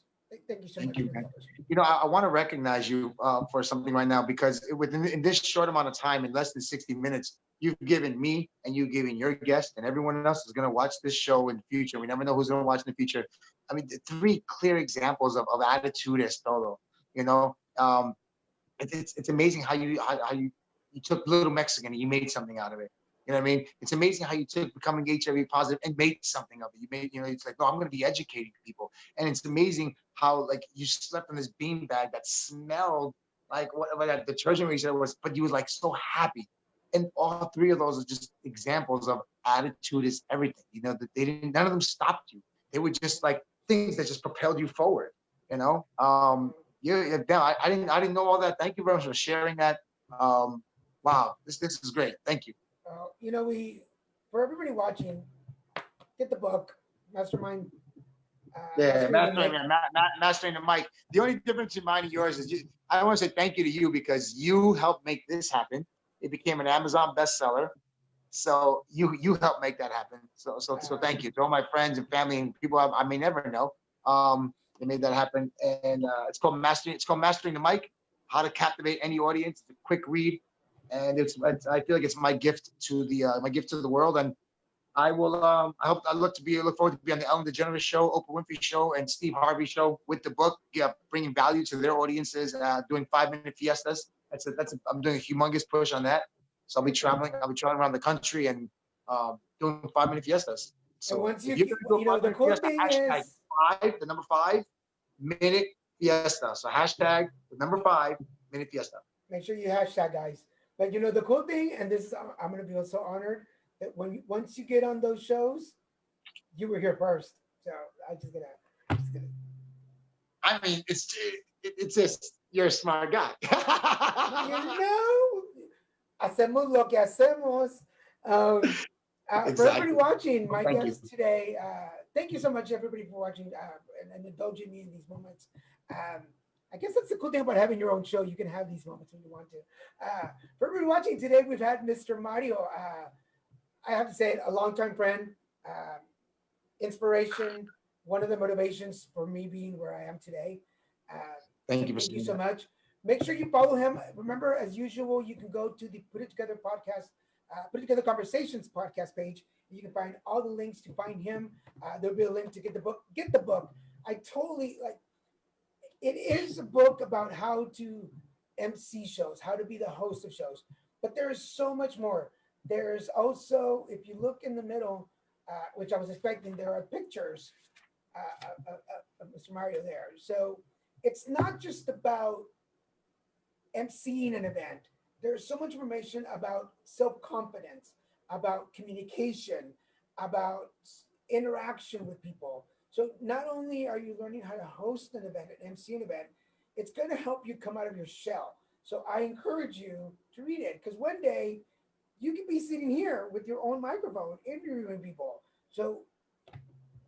S1: Thank you so
S2: Thank
S1: much
S2: you,
S1: for the
S2: man.
S1: opportunity.
S2: I want to recognize you for something right now because within in this short amount of time, in less than 60 minutes, you've given me and you've given your guest and everyone else is going to watch this show in the future. We never know who's going to watch in the future. I mean, three clear examples of attitude es todo. You know, it's amazing how you took little Mexican and you made something out of it. You know what I mean? It's amazing how you took becoming HIV positive and made something of it. You made, it's like, no, I'm going to be educating people. And it's amazing how like you slept on this beanbag that smelled like what that detergent you said was, but you was like so happy. And all three of those are just examples of attitude is everything. You know, that they didn't, none of them stopped you. They were just like things that just propelled you forward. You know, yeah, damn, I didn't know all that. Thank you very much for sharing that. Um, wow, this is great. Thank you.
S1: We for everybody watching, get the book, Mastermind,
S2: Yeah,
S1: Mastering the
S2: mastering
S1: Make.
S2: man, mastering the mic. The only difference in mine and yours is I want to say thank you to you because you helped make this happen. It became an Amazon bestseller. So you helped make that happen. So
S1: Uh,
S2: thank you to all my friends and family and people I may never know. They made that happen, and it's called mastering. It's called mastering the mic. How to captivate any audience. It's a quick read, and it's I feel like it's my gift to the my gift to the world. And I will. I look forward to be on the Ellen DeGeneres show, Oprah Winfrey show, and Steve Harvey show with the book, yeah, bringing value to their audiences. Doing 5 minute fiestas. I'm doing a humongous push on that. So I'll be traveling. I'll be traveling around the country and doing 5 minute fiestas.
S1: and
S2: So
S1: once
S2: if
S1: you
S2: you're
S1: get,
S2: gonna do a five
S1: the
S2: minute
S1: cool
S2: fiesta,
S1: thing
S2: hashtag
S1: is,
S2: five, the number 5 minute fiesta. So hashtag the number 5 minute fiesta.
S1: make sure you hashtag guys. But the cool thing, and this is, I'm gonna be so honored that once you get on those shows, you were here first. So just gonna
S2: I mean, it's just you're a smart guy.
S1: you know, hacemos lo que hacemos. Um, for everybody
S2: Exactly.
S1: watching,
S2: Well,
S1: my
S2: thank you.
S1: guest today, thank you so much, everybody, for watching and indulging me in these moments. Um, I guess that's the cool thing about having your own show. You can have these moments when you want to. For everybody watching today, we've had Mr. Mario. I have to say, a longtime friend, uh, inspiration, one of the motivations for me being where I am today. Uh, so
S2: Thank you for
S1: thank you
S2: saying
S1: so
S2: that.
S1: much. Make sure you follow him. Remember, as usual, you can go to the Put It Together podcast, Put It Together Conversations podcast page. You can find all the links to find him. There'll be a link to get the book. Get the book. I totally like. It is a book about how to MC shows, how to be the host of shows, but there is so much more. There's also, if you look in the middle, which I was expecting, there are pictures of Mr. Mario there. So it's not just about emceeing an event. There's so much information about self confidence, about communication, about interaction with people. So not only are you learning how to host an event, an MC an event, it's going to help you come out of your shell. So I encourage you to read it because one day you could be sitting here with your own microphone interviewing people. So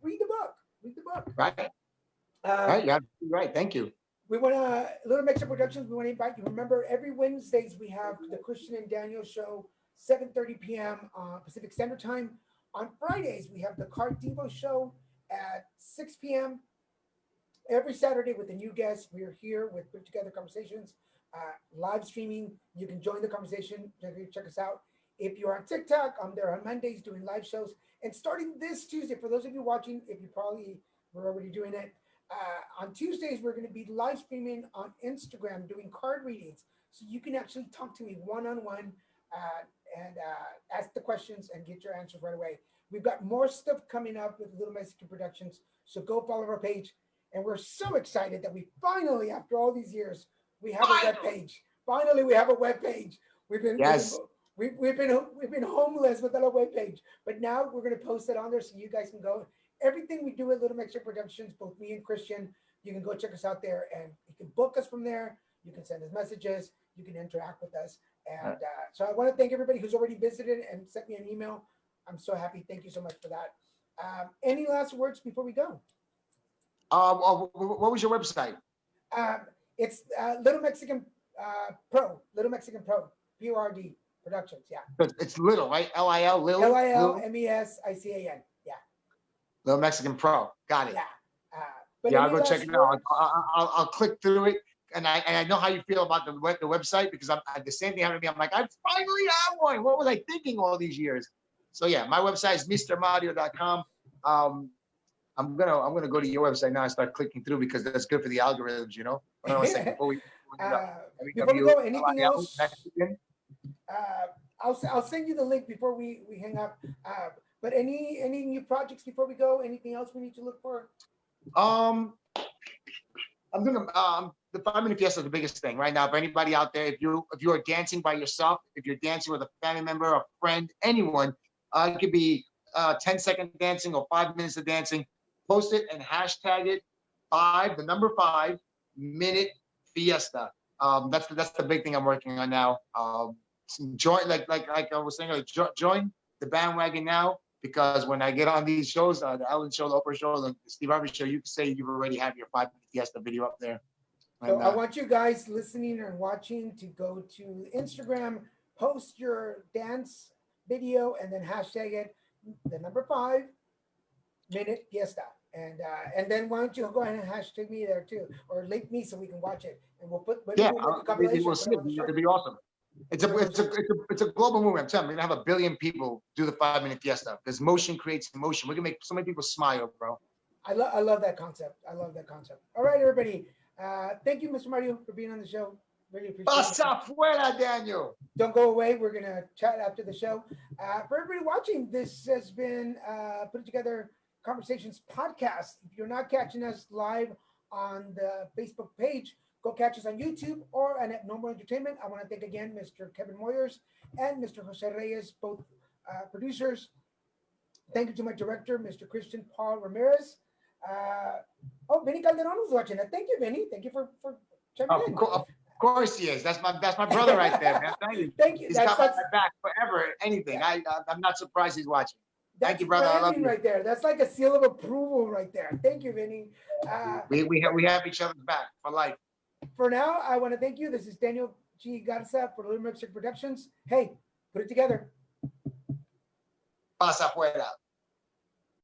S1: read the book. Read the book.
S2: Right?
S1: Um,
S2: Right? Yeah, right. Thank you.
S1: we want to Little Mixer Productions. We want to invite you. Remember, every Wednesdays we have the Christian and Daniel show, 7:30 p.m. Pacific Standard Time. On Fridays we have the Card Devo show at 6 p.m. Every Saturday with a new guest. We are here with Put Together Conversations, live streaming. You can join the conversation. Check us out. If you're on TikTok, I'm there on Mondays doing live shows. And starting this Tuesday, for those of you watching, if you probably were already doing it, on Tuesdays, we're going to be live streaming on Instagram doing card readings. So you can actually talk to me one on one. and ask the questions and get your answers right away. We've got more stuff coming up with Little Mexican Productions, so go follow our page. And we're so excited that we finally, after all these years, we have a web page. Finally, we have a web page. We've been
S2: Yes.
S1: we've been homeless without a web page, but now we're going to post it on there so you guys can go. Everything we do at Little Mexican Productions, both me and Christian, you can go check us out there, and you can book us from there. You can send us messages. You can interact with us. And so I want to thank everybody who's already visited and sent me an email. I'm so happy. Thank you so much for that. Any last words before we go?
S2: What was your website?
S1: It's Little Mexican Little Mexican Pro, PORD Productions. Yeah.
S2: It's little, right? LIL, Lil.
S1: LILMESICAN. Yeah.
S2: Little Mexican Pro. Got it.
S1: Yeah. But
S2: Yeah, I'll go check it out.
S1: words?
S2: I'll click through it, and I know how you feel about the website, because I'm the same thing happened to me. I'm like, I finally have one. What was I thinking all these years? So yeah, my website is MeesterMario.com. I'm gonna go to your website now and start clicking through, because that's good for the algorithms, you know. I don't want to say before we
S1: go, anything else? I'll send you the link before we hang up. But any new projects before we go? Anything else we need to look for?
S2: I'm gonna the 5 minute fiesta is the biggest thing right now for anybody out there. If you are dancing by yourself, if you're dancing with a family member, a friend, anyone, it could be 10-second dancing or 5 minutes of dancing. Post it and hashtag it the number 5 minute fiesta. That's the big thing I'm working on now. Join like I was saying, join the bandwagon now, because when I get on these shows, the Ellen Show, the Oprah Show, the Steve Harvey Show, you can say you've already have your 5 minute fiesta video up there.
S1: So I want you guys listening and watching to go to Instagram, post your dance video, and then hashtag it the number 5 minute fiesta. And then why don't you go ahead and hashtag me there too, or link me so we can watch it, and we'll put
S2: we'll see it. It'd be awesome. It's a global movement. I'm telling you, we're gonna have 1 billion people do the 5 minute fiesta, because motion creates emotion. We're gonna make so many people smile, bro.
S1: I love that concept. I love that concept. All right, everybody. Thank you, Mr. Mario, for being on the show. Really appreciate it.
S2: Pasa fuera, Daniel.
S1: Don't go away. We're gonna chat after the show. For everybody watching, this has been Put Together Conversations podcast. If you're not catching us live on the Facebook page, go catch us on YouTube or at Normal Entertainment. I want to thank again Mr. Kevin Moyers and Mr. Jose Reyes, both producers. Thank you to my director, Mr. Christian Paul Ramirez. Vinny Calderon was watching it. Thank you, Vinny. Thank you for checking in.
S2: Of course he is. That's my brother right there, man. Thank you.
S1: Thank you.
S2: He's got my back forever. Anything. Yeah. I'm not surprised he's watching. Thank you, brother. I love you.
S1: Right there. That's like a seal of approval right there. Thank you, Vinny.
S2: We have each other's back for life.
S1: For now, I want to thank you. This is Daniel G. Garza for Little Mexican Productions. Hey, put it together.
S2: Pasa fuera.